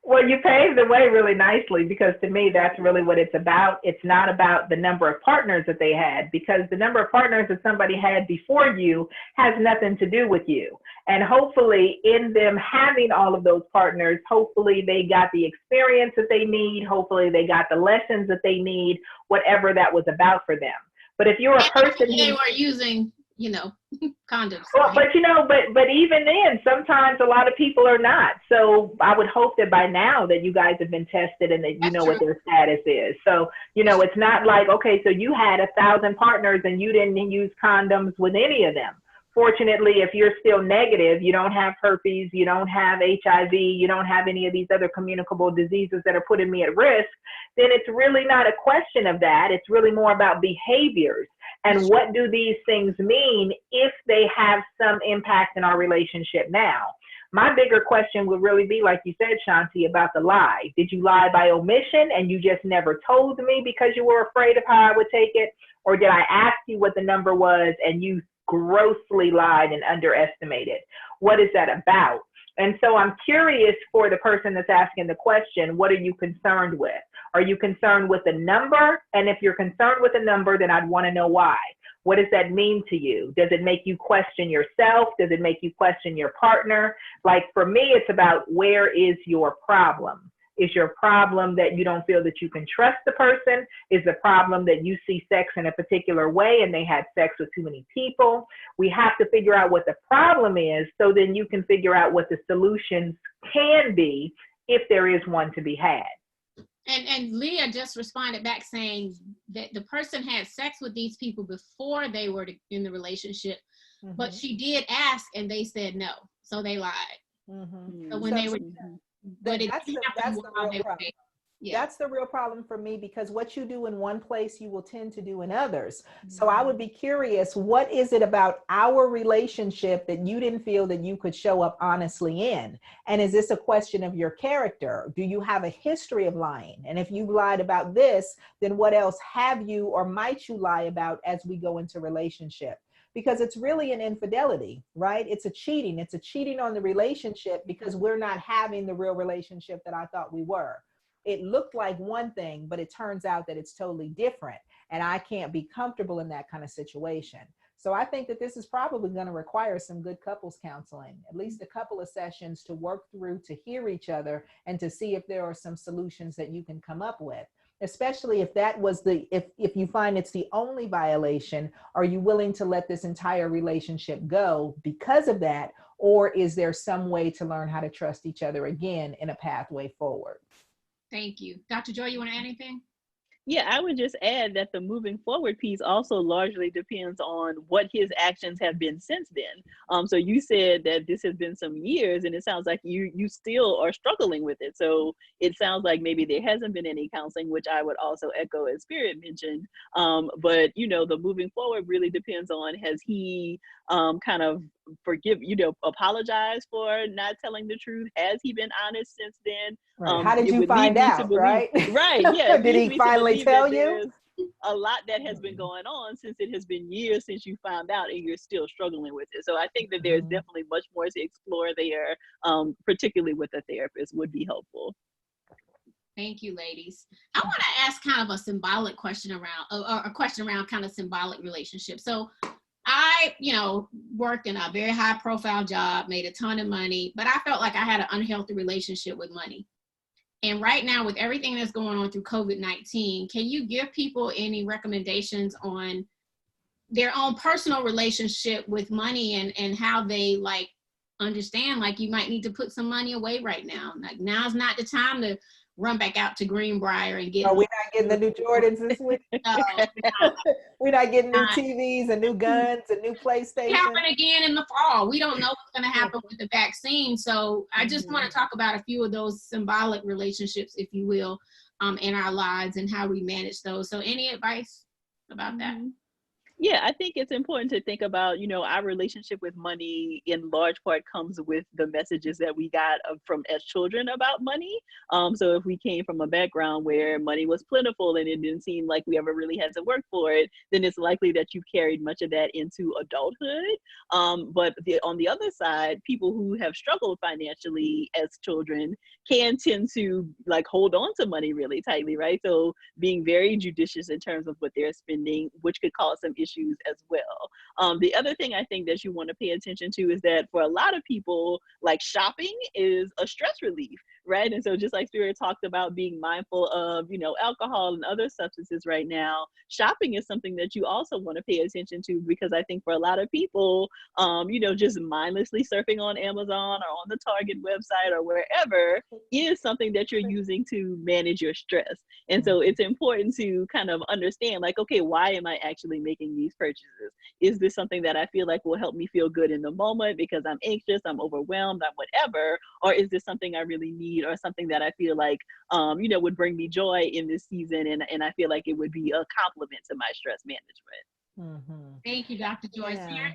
Speaker 2: Well, you paved the way really nicely, because to me, that's really what it's about. It's not about the number of partners that they had, because the number of partners that somebody had before you has nothing to do with you. And hopefully in them having all of those partners, hopefully they got the experience that they need. Hopefully they got the lessons that they need, whatever that was about for them. But if you're a person
Speaker 1: they were using, condoms.
Speaker 2: Well,
Speaker 1: right?
Speaker 2: but even then, sometimes a lot of people are not. So I would hope that by now that you guys have been tested and that you know what their status is. So, it's not like, okay, so you had 1,000 partners and you didn't use condoms with any of them. Fortunately, if you're still negative, you don't have herpes, you don't have HIV, you don't have any of these other communicable diseases that are putting me at risk, then it's really not a question of that. It's really more about behaviors. And what do these things mean if they have some impact in our relationship now? My bigger question would really be, like you said, Shanti, about the lie. Did you lie by omission and you just never told me because you were afraid of how I would take it? Or did I ask you what the number was and you grossly lied and underestimated? What is that about? And so I'm curious for the person that's asking the question, what are you concerned with? Are you concerned with the number? And if you're concerned with the number, then I'd want to know why. What does that mean to you? Does it make you question yourself? Does it make you question your partner? Like for me, it's about, where is your problem? Is your problem that you don't feel that you can trust the person? Is the problem that you see sex in a particular way and they had sex with too many people? We have to figure out what the problem is, so then you can figure out what the solutions can be if there is one to be had.
Speaker 1: And Leah just responded back saying that the person had sex with these people before they were in the relationship, but she did ask and they said no, so they lied. So when they were, but that's the real problem.
Speaker 4: That's the real problem for me, because what you do in one place, you will tend to do in others. So I would be curious, what is it about our relationship that you didn't feel that you could show up honestly in? And is this a question of your character? Do you have a history of lying? And if you've lied about this, then what else have you or might you lie about as we go into relationship? because it's really an infidelity, right? It's a cheating. It's a cheating on the relationship because we're not having the real relationship that I thought we were. It looked like one thing, but it turns out that it's totally different. And I can't be comfortable in that kind of situation. So I think that this is probably going to require some good couples counseling, at least a couple of sessions to work through, to hear each other and to see if there are some solutions that you can come up with. Especially if that was if you find it's the only violation, are you willing to let this entire relationship go because of that? Or is there some way to learn how to trust each other again in a pathway forward?
Speaker 1: Thank you. Dr. Joy, you want to add anything?
Speaker 3: Yeah, I would just add that the moving forward piece also largely depends on what his actions have been since then. So you said that this has been some years, and it sounds like you still are struggling with it. So it sounds like maybe there hasn't been any counseling, which I would also echo as Spirit mentioned. But the moving forward really depends on, has he kind of apologize for not telling the truth? Has he been honest since then?
Speaker 4: Right. How did you find out, right?
Speaker 3: Right, yeah.
Speaker 4: Did he finally tell you?
Speaker 3: A lot that has been going on since it has been years since you found out, and you're still struggling with it. So I think that there's definitely much more to explore there, particularly with a therapist, would be helpful.
Speaker 1: Thank you, ladies. I want to ask kind of a symbolic question around, or a question around kind of symbolic relationships. So I, worked in a very high profile job, made a ton of money, but I felt like I had an unhealthy relationship with money. And right now, with everything that's going on through COVID-19, can you give people any recommendations on their own personal relationship with money and how they understand, you might need to put some money away right now. Now's not the time to run back out to Greenbrier and get.
Speaker 4: Oh, we're not getting the new Jordans this week.
Speaker 1: No,
Speaker 4: we're not getting new TVs and new guns and new PlayStation.
Speaker 1: It happen again in the fall. We don't know what's going to happen with the vaccine. So I just want to talk about a few of those symbolic relationships, if you will, in our lives and how we manage those. So any advice about that?
Speaker 3: Yeah, I think it's important to think about, our relationship with money in large part comes with the messages that we got from as children about money. So if we came from a background where money was plentiful and it didn't seem like we ever really had to work for it, then it's likely that you carried much of that into adulthood. But on the other side, people who have struggled financially as children can tend to hold on to money really tightly, right? So being very judicious in terms of what they're spending, which could cause some issues as well. The other thing I think that you want to pay attention to is that for a lot of people, shopping is a stress relief, right? And so just like Spirit talked about being mindful of, alcohol and other substances right now, shopping is something that you also want to pay attention to, because I think for a lot of people, just mindlessly surfing on Amazon or on the Target website or wherever is something that you're using to manage your stress. And so it's important to kind of understand, okay, why am I actually making these purchases? Is this something that I feel like will help me feel good in the moment because I'm anxious, I'm overwhelmed, I'm whatever? Or is this something I really need, or something that I feel like, would bring me joy in this season? And I feel like it would be a compliment to my stress management.
Speaker 1: Thank you, Dr. Joyce.
Speaker 4: Yeah.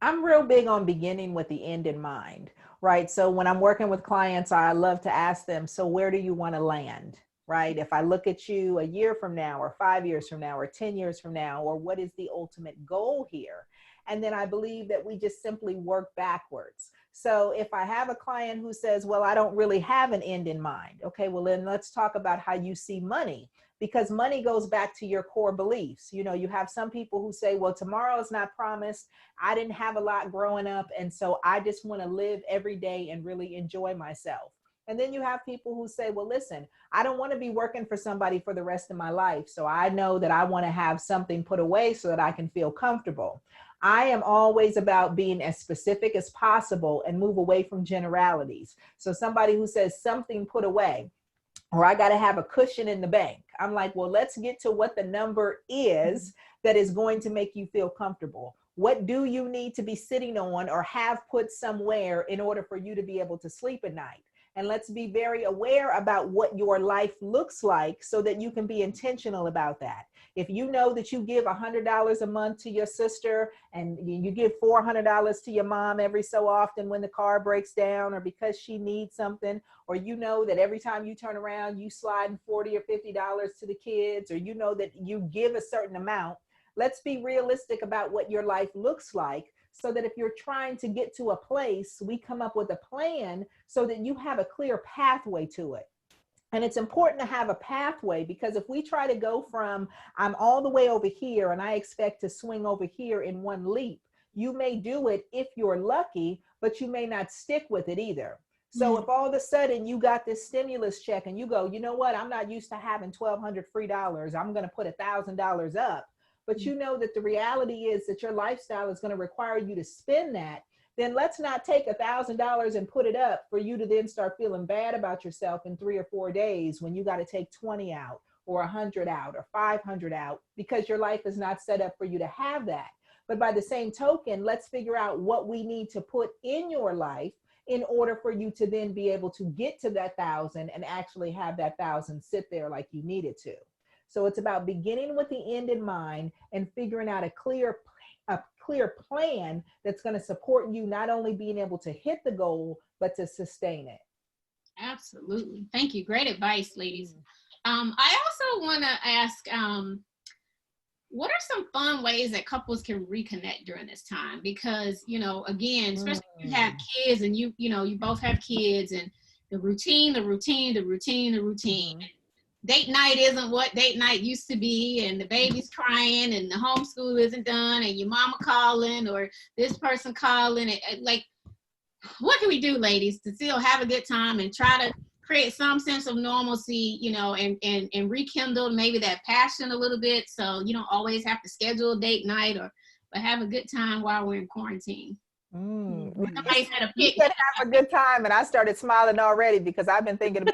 Speaker 4: I'm real big on beginning with the end in mind, right? So when I'm working with clients, I love to ask them, so where do you want to land, right? If I look at you a year from now, or 5 years from now, or 10 years from now, or what is the ultimate goal here? And then I believe that we just simply work backwards. So if I have a client who says, well, I don't really have an end in mind. Okay, well, then let's talk about how you see money, because money goes back to your core beliefs. You have some people who say, well, tomorrow is not promised. I didn't have a lot growing up, and so I just want to live every day and really enjoy myself. And then you have people who say, well, listen, I don't want to be working for somebody for the rest of my life. So I know that I want to have something put away so that I can feel comfortable. I am always about being as specific as possible and move away from generalities. So somebody who says something put away, or I got to have a cushion in the bank, I'm like, well, let's get to what the number is that is going to make you feel comfortable. What do you need to be sitting on or have put somewhere in order for you to be able to sleep at night? And let's be very aware about what your life looks like so that you can be intentional about that. If you know that you give $100 a month to your sister and you give $400 to your mom every so often when the car breaks down or because she needs something, or you know that every time you turn around, you slide $40 or $50 to the kids, or you know that you give a certain amount, Let's be realistic about what your life looks like, so that if you're trying to get to a place, we come up with a plan so that you have a clear pathway to it. And it's important to have a pathway, because if we try to go from, I'm all the way over here and I expect to swing over here in one leap, you may do it if you're lucky, but you may not stick with it either. So if all of a sudden you got this stimulus check and you go, you know what, I'm not used to having $1,200 free dollars, I'm going to put $1,000 up. But you know that the reality is that your lifestyle is going to require you to spend that. Then let's not take $1,000 and put it up for you to then start feeling bad about yourself in 3 or 4 days when you got to take 20 out or 100 out or 500 out, because your life is not set up for you to have that. But by the same token, let's figure out what we need to put in your life in order for you to then be able to get to that 1,000 and actually have that 1,000 sit there like you needed to. So it's about beginning with the end in mind and figuring out a clear plan that's going to support you not only being able to hit the goal, but to sustain it.
Speaker 1: Absolutely. Thank you. Great advice, ladies. I also want to ask, what are some fun ways that couples can reconnect during this time? Because, you know, again, especially if you have kids and you both have kids, and the routine. Date night isn't what date night used to be, and the baby's crying, and the homeschool isn't done, and your mama calling, or this person calling. Like, what can we do, ladies, to still have a good time and try to create some sense of normalcy, you know, and rekindle maybe that passion a little bit, so you don't always have to schedule a date night, but have a good time while we're in quarantine? Somebody said a pick.
Speaker 4: You said have a good time, and I started smiling already, because I've been thinking about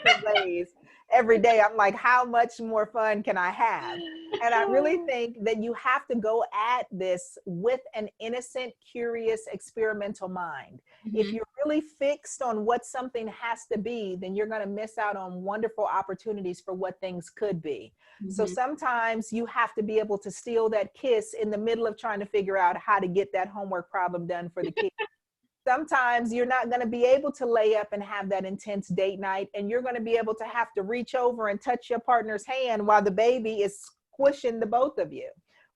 Speaker 4: different ways. Every day I'm like, how much more fun can I have? And I really think that you have to go at this with an innocent, curious, experimental mind. If you're really fixed on what something has to be, then you're going to miss out on wonderful opportunities for what things could be. So sometimes you have to be able to steal that kiss in the middle of trying to figure out how to get that homework problem done for the kids. Sometimes you're not going to be able to lay up and have that intense date night, and you're going to be able to have to reach over and touch your partner's hand while the baby is squishing the both of you,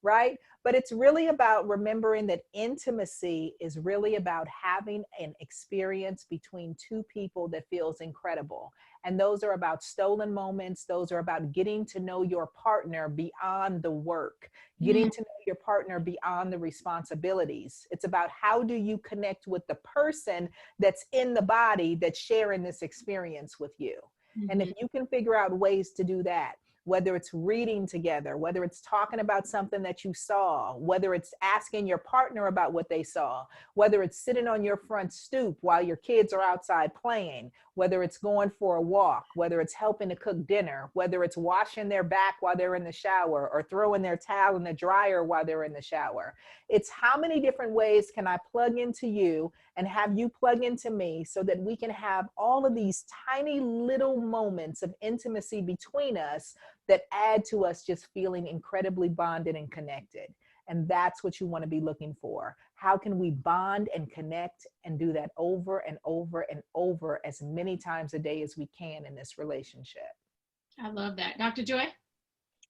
Speaker 4: right? But it's really about remembering that intimacy is really about having an experience between two people that feels incredible. And those are about stolen moments. Those are about getting to know your partner beyond the work, getting to know your partner beyond the responsibilities. It's about how do you connect with the person that's in the body that's sharing this experience with you. And if you can figure out ways to do that, whether it's reading together, whether it's talking about something that you saw, whether it's asking your partner about what they saw, whether it's sitting on your front stoop while your kids are outside playing, whether it's going for a walk, whether it's helping to cook dinner, whether it's washing their back while they're in the shower, or throwing their towel in the dryer while they're in the shower. It's how many different ways can I plug into you and have you plug into me, so that we can have all of these tiny little moments of intimacy between us that add to us just feeling incredibly bonded and connected. And that's what you want to be looking for. How can we bond and connect and do that over and over and over as many times a day as we can in this relationship?
Speaker 1: I love that. Dr. Joy?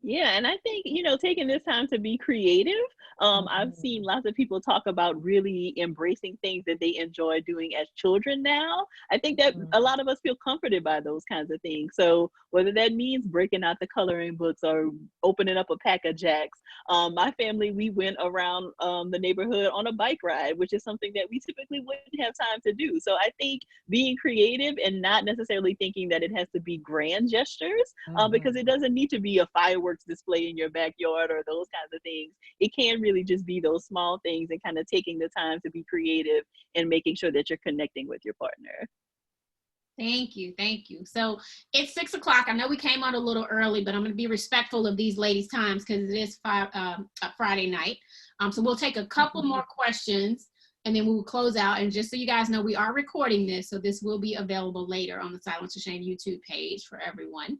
Speaker 3: Yeah, and I think, you know, taking this time to be creative. I've seen lots of people talk about really embracing things that they enjoy doing as children now. I think that a lot of us feel comforted by those kinds of things. So whether that means breaking out the coloring books or opening up a pack of Jacks. My family, we went around the neighborhood on a bike ride, which is something that we typically wouldn't have time to do. So I think being creative and not necessarily thinking that it has to be grand gestures, because it doesn't need to be a fireworks display in your backyard or those kinds of things. It can really just be those small things, and kind of taking the time to be creative and making sure that you're connecting with your partner.
Speaker 1: Thank you. Thank you. So it's 6 o'clock. I know we came out a little early, but I'm going to be respectful of these ladies' times because it is Friday night. So we'll take a couple more questions and then we'll close out. And just so you guys know, we are recording this, so this will be available later on the Silence to Shame YouTube page for everyone.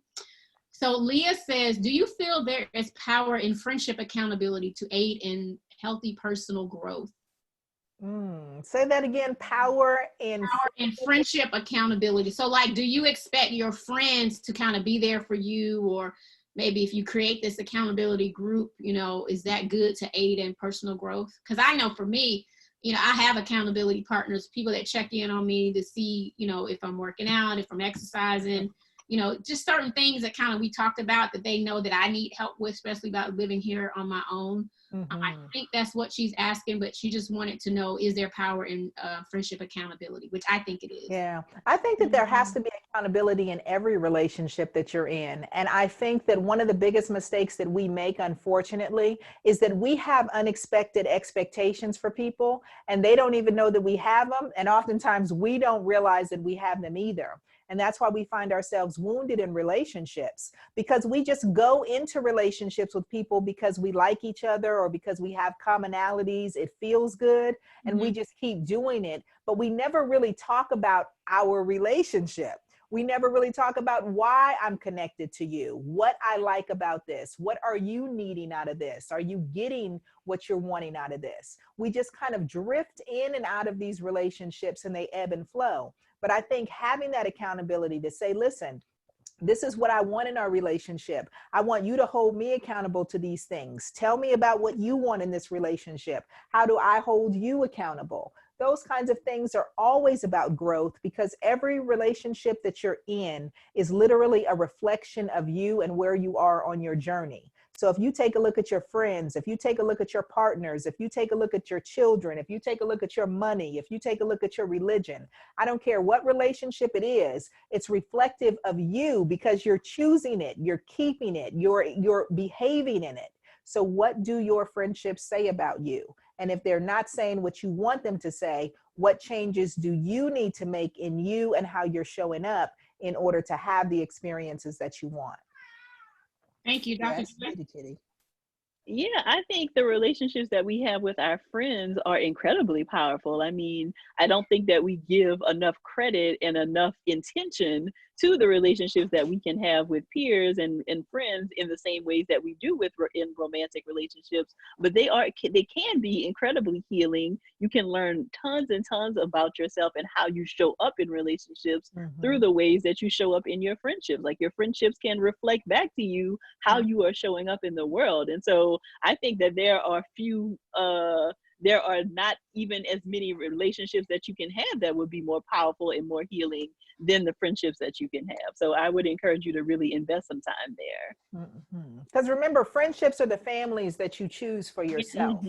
Speaker 1: So Leah says, do you feel there is power in friendship accountability to aid in healthy personal growth?
Speaker 4: Say that again. Power in
Speaker 1: friendship accountability. So like, do you expect your friends to kind of be there for you, or maybe if you create this accountability group, you know, is that good to aid in personal growth? Because I know for me, you know, I have accountability partners, people that check in on me to see, you know, if I'm working out, if I'm exercising, you know, just certain things that kind of we talked about that they know that I need help with, especially about living here on my own. I think that's what she's asking, but she just wanted to know, is there power in friendship accountability, which I think it is.
Speaker 4: Yeah, I think that there has to be accountability in every relationship that you're in. And I think that one of the biggest mistakes that we make, unfortunately, is that we have unexpected expectations for people and they don't even know that we have them. And oftentimes we don't realize that we have them either. And that's why we find ourselves wounded in relationships, because we just go into relationships with people because we like each other or because we have commonalities. It feels good. And we just keep doing it. But we never really talk about our relationship. We never really talk about why I'm connected to you, what I like about this, what are you needing out of this? Are you getting what you're wanting out of this? We just kind of drift in and out of these relationships and they ebb and flow. But I think having that accountability to say, listen, this is what I want in our relationship. I want you to hold me accountable to these things. Tell me about what you want in this relationship. How do I hold you accountable? Those kinds of things are always about growth, because every relationship that you're in is literally a reflection of you and where you are on your journey. So if you take a look at your friends, if you take a look at your partners, if you take a look at your children, if you take a look at your money, if you take a look at your religion, I don't care what relationship it is, it's reflective of you because you're choosing it, you're keeping it, you're behaving in it. So what do your friendships say about you? And if they're not saying what you want them to say, what changes do you need to make in you and how you're showing up in order to have the experiences that you want?
Speaker 1: Thank you, Dr.
Speaker 4: Kitty.
Speaker 3: Yeah, I think the relationships that we have with our friends are incredibly powerful. I mean, I don't think that we give enough credit and enough intention to the relationships that we can have with peers and friends in the same ways that we do with in romantic relationships. But they can be incredibly healing. You can learn tons and tons about yourself and how you show up in relationships through the ways that you show up in your friendships. Like your friendships can reflect back to you how you are showing up in the world. And so I think that there are not even as many relationships that you can have that would be more powerful and more healing than the friendships that you can have. So I would encourage you to really invest some time there.
Speaker 4: Because remember, friendships are the families that you choose for yourself,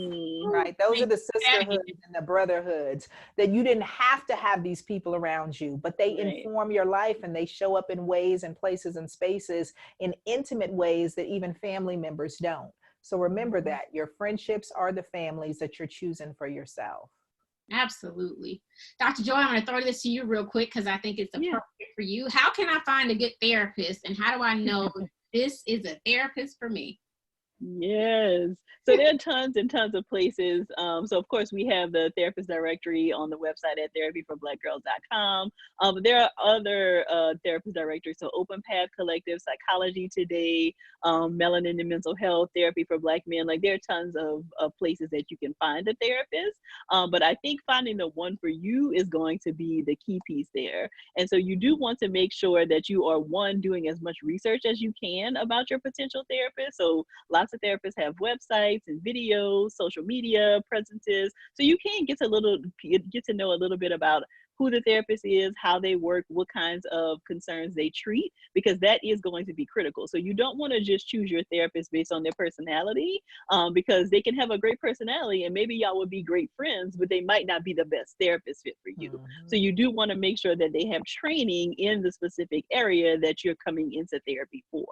Speaker 4: right? Those are the sisterhoods and the brotherhoods that you didn't have to have these people around you, but they inform your life and they show up in ways and places and spaces in intimate ways that even family members don't. So remember that your friendships are the families that you're choosing for yourself.
Speaker 1: Absolutely. Dr. Joy, I'm going to throw this to you real quick because I think it's appropriate for you. How can I find a good therapist, and how do I know this is a therapist for me?
Speaker 3: Yes. So there are tons and tons of places. So of course we have the therapist directory on the website at therapyforblackgirls.com. But there are other therapist directories. So Open Path Collective, Psychology Today, Melanin and Mental Health, Therapy for Black Men. Like there are tons of places that you can find a therapist. But I think finding the one for you is going to be the key piece there. And so you do want to make sure that you are, one, doing as much research as you can about your potential therapist. So lots of therapists have websites and videos, social media presences, so you can get to know a little bit about who the therapist is, how they work, what kinds of concerns they treat, because that is going to be critical. So you don't want to just choose your therapist based on their personality, because they can have a great personality and maybe y'all would be great friends, but they might not be the best therapist fit for you. So you do want to make sure that they have training in the specific area that you're coming into therapy for.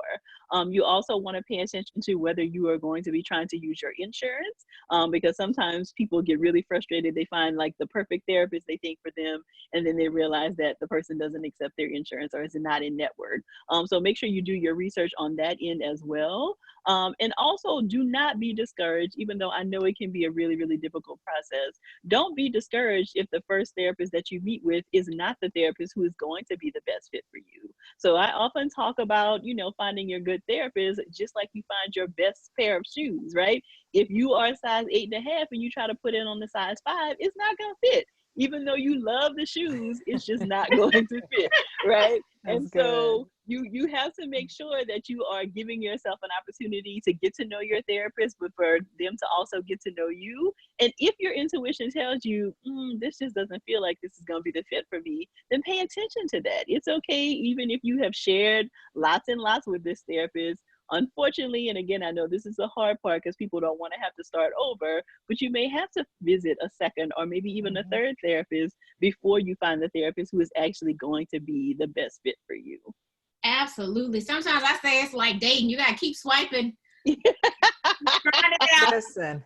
Speaker 3: You also want to pay attention to whether you are going to be trying to use your insurance, because sometimes people get really frustrated. They find like the perfect therapist they think for them, and then they realize that the person doesn't accept their insurance or is not in network. So make sure you do your research on that end as well. And also do not be discouraged, even though I know it can be a really, really difficult process. Don't be discouraged if the first therapist that you meet with is not the therapist who is going to be the best fit for you. So I often talk about, finding your good therapist, just like you find your best pair of shoes, right? If you are a size 8.5 and you try to put it on the size 5, it's not gonna fit. Even though you love the shoes, it's just not going to fit, right? And so you have to make sure that you are giving yourself an opportunity to get to know your therapist, but for them to also get to know you. And if your intuition tells you, this just doesn't feel like this is going to be the fit for me, then pay attention to that. It's okay, even if you have shared lots and lots with this therapist. Unfortunately, and again, I know this is the hard part because people don't want to have to start over, but you may have to visit a second or maybe even a third therapist before you find the therapist who is actually going to be the best fit for you.
Speaker 1: Absolutely. Sometimes I say it's like dating. You got to keep swiping.
Speaker 4: Listen.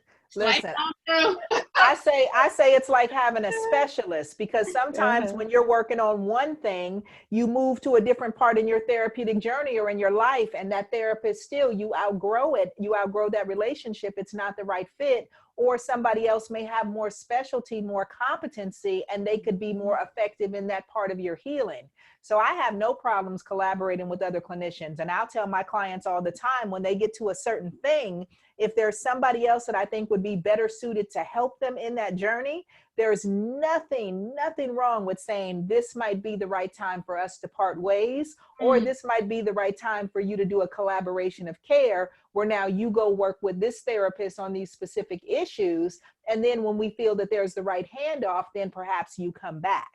Speaker 4: I say it's like having a specialist, because sometimes when you're working on one thing, you move to a different part in your therapeutic journey or in your life, and that therapist still, you outgrow it. You outgrow that relationship. It's not the right fit, or somebody else may have more specialty, more competency, and they could be more effective in that part of your healing. So I have no problems collaborating with other clinicians. And I'll tell my clients all the time, when they get to a certain thing, if there's somebody else that I think would be better suited to help them in that journey, there's nothing wrong with saying, this might be the right time for us to part ways, or this might be the right time for you to do a collaboration of care, where now you go work with this therapist on these specific issues. And then when we feel that there's the right handoff, then perhaps you come back.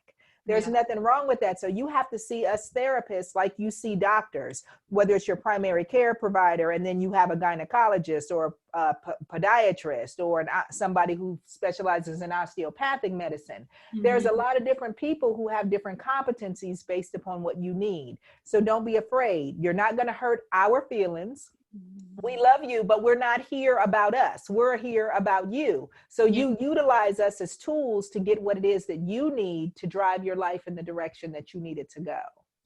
Speaker 4: There's nothing wrong with that. So you have to see us therapists like you see doctors, whether it's your primary care provider, and then you have a gynecologist or a podiatrist or somebody who specializes in osteopathic medicine. There's a lot of different people who have different competencies based upon what you need. So don't be afraid. You're not going to hurt our feelings. We love you, but we're not here about us. We're here about you. So you utilize us as tools to get what it is that you need to drive your life in the direction that you need it to go.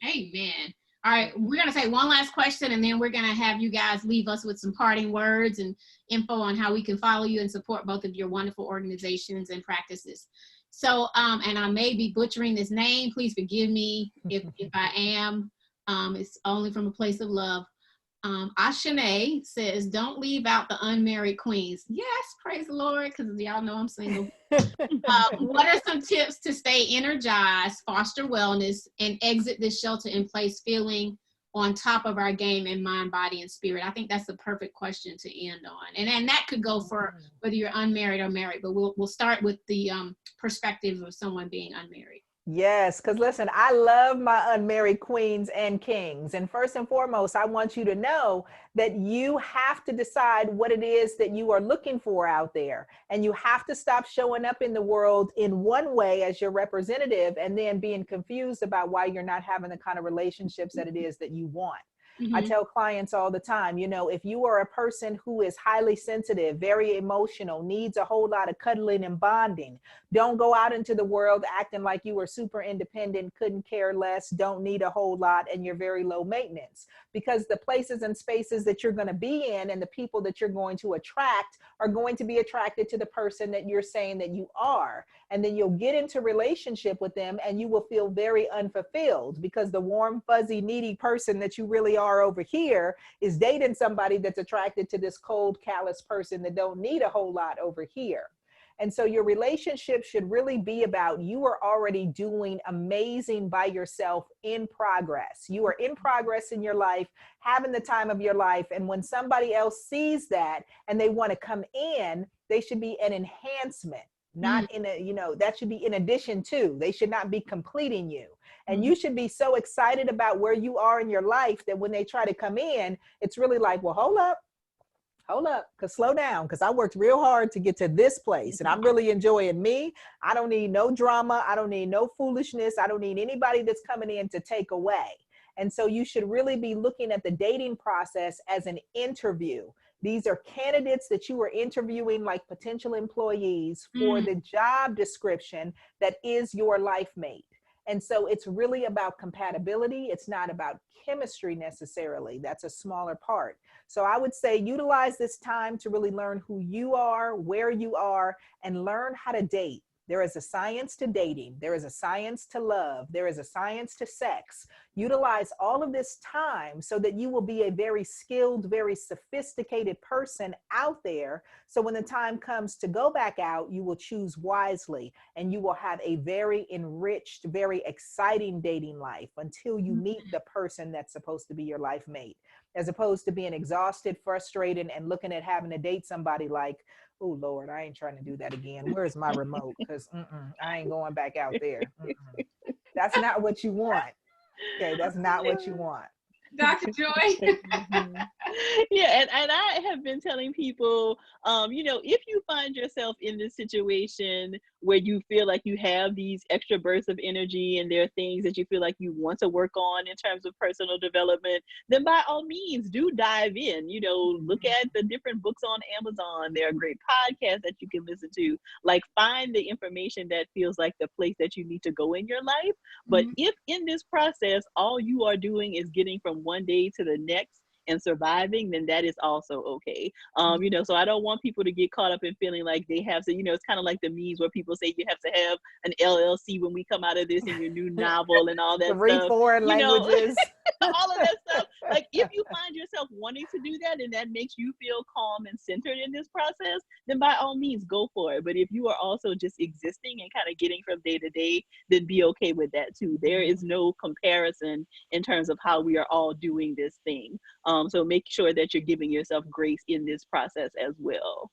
Speaker 1: Amen. All right, we're going to take one last question, and then we're going to have you guys leave us with some parting words and info on how we can follow you and support both of your wonderful organizations and practices. So, and I may be butchering this name. Please forgive me if I am. It's only from a place of love. Ashane says, don't leave out the unmarried queens. Yes, praise the Lord, because y'all know I'm single. What are some tips to stay energized, foster wellness, and exit this shelter in place feeling on top of our game in mind, body, and spirit? I think that's the perfect question to end on. And that could go for whether you're unmarried or married, but we'll start with the perspective of someone being unmarried.
Speaker 4: Yes, because listen, I love my unmarried queens and kings. And first and foremost, I want you to know that you have to decide what it is that you are looking for out there. And you have to stop showing up in the world in one way as your representative and then being confused about why you're not having the kind of relationships that it is that you want. I tell clients all the time, you know, if you are a person who is highly sensitive, very emotional, needs a whole lot of cuddling and bonding, don't go out into the world acting like you are super independent, couldn't care less, don't need a whole lot, and you're very low maintenance. Because the places and spaces that you're going to be in and the people that you're going to attract are going to be attracted to the person that you're saying that you are. And then you'll get into relationship with them and you will feel very unfulfilled, because the warm, fuzzy, needy person that you really are over here is dating somebody that's attracted to this cold, callous person that don't need a whole lot over here. And so your relationship should really be about, you are already doing amazing by yourself in progress. You are in progress in your life, having the time of your life. And when somebody else sees that and they want to come in, they should be an enhancement. Not in a, you know, that should be in addition to, they should not be completing you. And you should be so excited about where you are in your life that when they try to come in, it's really like, well, hold up, because slow down, because I worked real hard to get to this place and I'm really enjoying me. I don't need no drama. I don't need no foolishness. I don't need anybody that's coming in to take away. And so you should really be looking at the dating process as an interview. These are candidates that you are interviewing like potential employees for the job description that is your life mate. And so it's really about compatibility. It's not about chemistry necessarily. That's a smaller part. So I would say utilize this time to really learn who you are, where you are, and learn how to date. There is a science to dating. There is a science to love. There is a science to sex. Utilize all of this time so that you will be a very skilled, very sophisticated person out there. So when the time comes to go back out, you will choose wisely, and you will have a very enriched, very exciting dating life until you meet the person that's supposed to be your life mate, as opposed to being exhausted, frustrated, and looking at having to date somebody like, oh Lord, I ain't trying to do that again. Where's my remote? Because I ain't going back out there. That's not what you want. Okay, that's not what you want.
Speaker 1: Dr. Joy.
Speaker 3: Yeah, and I have been telling people, if you find yourself in this situation where you feel like you have these extra bursts of energy and there are things that you feel like you want to work on in terms of personal development, then by all means do dive in. Look at the different books on Amazon. There are great podcasts that you can listen to. Like, find the information that feels like the place that you need to go in your life. But if in this process all you are doing is getting from one day to the next and surviving, then that is also okay. So I don't want people to get caught up in feeling like they have to, it's kind of like the memes where people say you have to have an LLC when we come out of this in your new novel and all that
Speaker 4: Read
Speaker 3: stuff.
Speaker 4: foreign languages.
Speaker 3: All of that stuff. Like, if you find yourself wanting to do that and that makes you feel calm and centered in this process, then by all means go for it. But if you are also just existing and kind of getting from day to day, then be okay with that too. There is no comparison in terms of how we are all doing this thing. So make sure that you're giving yourself grace in this process as well.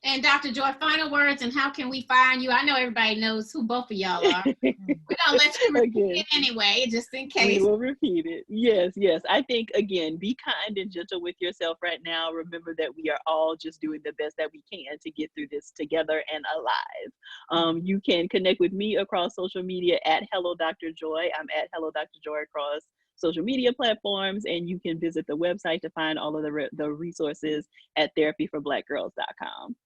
Speaker 1: And Dr. Joy, final words, and how can we find you? I know everybody knows who both of y'all are. We're gonna let you repeat it anyway, just in case.
Speaker 3: We will repeat it. Yes. I think, again, be kind and gentle with yourself right now. Remember that we are all just doing the best that we can to get through this together and alive. You can connect with me across social media at Hello Dr. Joy. I'm at Hello Dr. Joy across social media platforms, and you can visit the website to find all of the resources at therapyforblackgirls.com.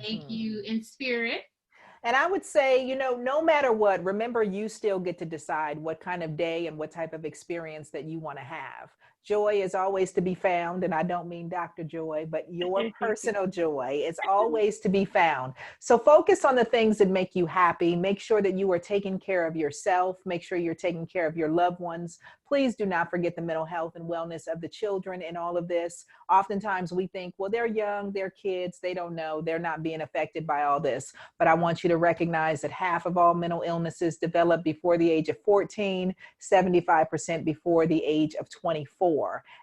Speaker 1: Thank you. In spirit.
Speaker 4: And I would say, no matter what, remember, you still get to decide what kind of day and what type of experience that you want to have. Joy is always to be found, and I don't mean Dr. Joy, but your personal joy is always to be found. So focus on the things that make you happy. Make sure that you are taking care of yourself. Make sure you're taking care of your loved ones. Please do not forget the mental health and wellness of the children in all of this. Oftentimes we think, well, they're young, they're kids, they don't know, they're not being affected by all this. But I want you to recognize that half of all mental illnesses develop before the age of 14, 75% before the age of 24.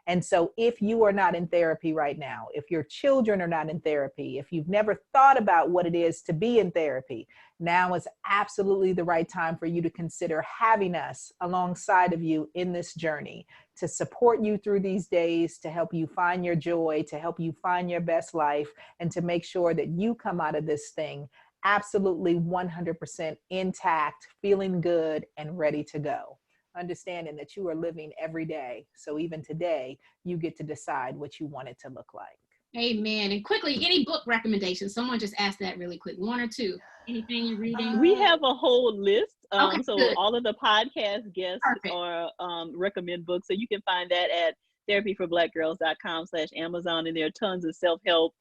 Speaker 4: And so if you are not in therapy right now, if your children are not in therapy, if you've never thought about what it is to be in therapy, now is absolutely the right time for you to consider having us alongside of you in this journey to support you through these days, to help you find your joy, to help you find your best life, and to make sure that you come out of this thing absolutely 100% intact, feeling good, and ready to go. Understanding that you are living every day. So even today, you get to decide what you want it to look like.
Speaker 1: Amen. And quickly, any book recommendations? Someone just asked that really quick. One or two. Anything you're reading?
Speaker 3: We have a whole list.
Speaker 1: Okay,
Speaker 3: so
Speaker 1: good.
Speaker 3: all of the podcast guests are recommend books. So you can find that at therapyforblackgirls.com/Amazon. And there are tons of self-help,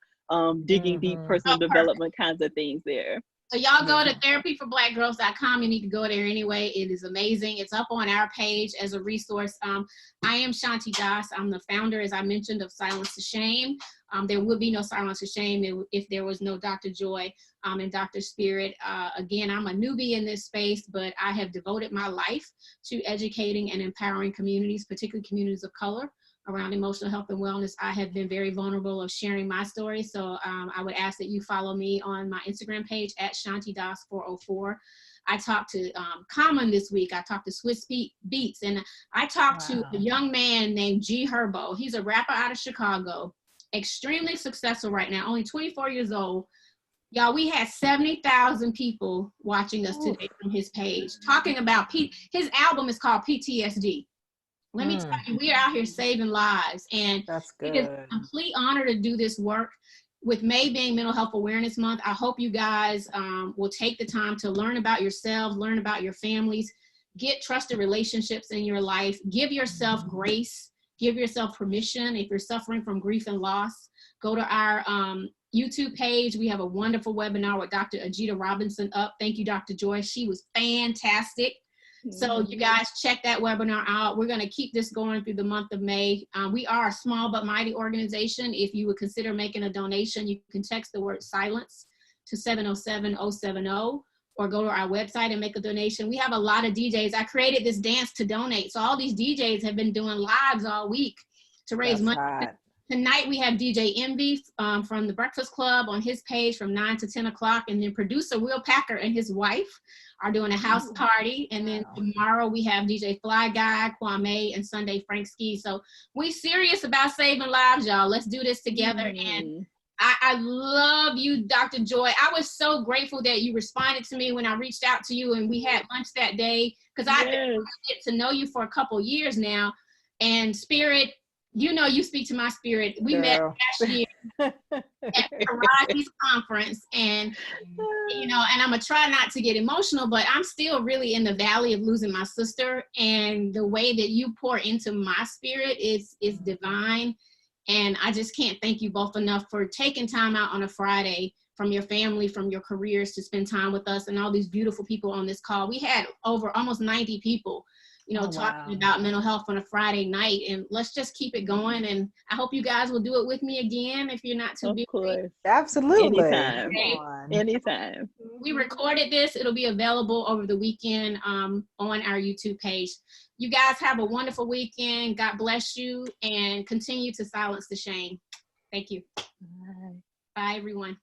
Speaker 3: digging deep personal development kinds of things there.
Speaker 1: So y'all go to therapyforblackgirls.com. You need to go there anyway. It is amazing. It's up on our page as a resource. I am Shanti Das. I'm the founder, as I mentioned, of Silence to Shame. There would be no Silence to Shame if there was no Dr. Joy and Dr. Spirit. Again, I'm a newbie in this space, but I have devoted my life to educating and empowering communities, particularly communities of color, around emotional health and wellness. I have been very vulnerable of sharing my story. So I would ask that you follow me on my Instagram page at ShantiDas404. I talked to Common this week. I talked to Swiss Beats, and I talked to a young man named G Herbo. He's a rapper out of Chicago, extremely successful right now, only 24 years old. Y'all, we had 70,000 people watching us today from his page, talking about, his album is called PTSD. Let me tell you, we are out here saving lives, and it is a complete honor to do this work. With May being Mental Health Awareness Month, I hope you guys will take the time to learn about yourselves, learn about your families, get trusted relationships in your life, give yourself grace, give yourself permission. If you're suffering from grief and loss, go to our YouTube page. We have a wonderful webinar with Dr. Ajita Robinson up. Thank you, Dr. Joy. She was fantastic. So you guys check that webinar out. We're going to keep this going through the month of May. We are a small but mighty organization. If you would consider making a donation, you can text the word silence to 707-070 or go to our website and make a donation. We have a lot of DJs. I created this dance to donate. So all these DJs have been doing lives all week to raise money.
Speaker 4: Hot.
Speaker 1: Tonight we have DJ Envy from the Breakfast Club on his page from 9 to 10 o'clock. And then producer Will Packer and his wife are doing a house party. And then tomorrow we have DJ Fly Guy, Kwame, and Sunday Frank Ski. So we serious about saving lives, y'all. Let's do this together. And I love you, Dr. Joy. I was so grateful that you responded to me when I reached out to you and we had lunch that day, because I get to know you for a couple years now. And Spirit, you know, you speak to my spirit. We met last year at Karate's conference, and you know, and I'm gonna try not to get emotional, but I'm still really in the valley of losing my sister, and the way that you pour into my spirit is divine. And I just can't thank you both enough for taking time out on a Friday from your family, from your careers, to spend time with us and all these beautiful people on this call. We had over almost 90 people, you know, talking about mental health on a Friday night, and let's just keep it going. And I hope you guys will do it with me again if you're not too busy. Of course.
Speaker 4: Absolutely.
Speaker 3: Anytime. Anytime.
Speaker 1: We recorded this. It'll be available over the weekend on our YouTube page. You guys have a wonderful weekend. God bless you, and continue to silence the shame. Thank you. Bye, everyone.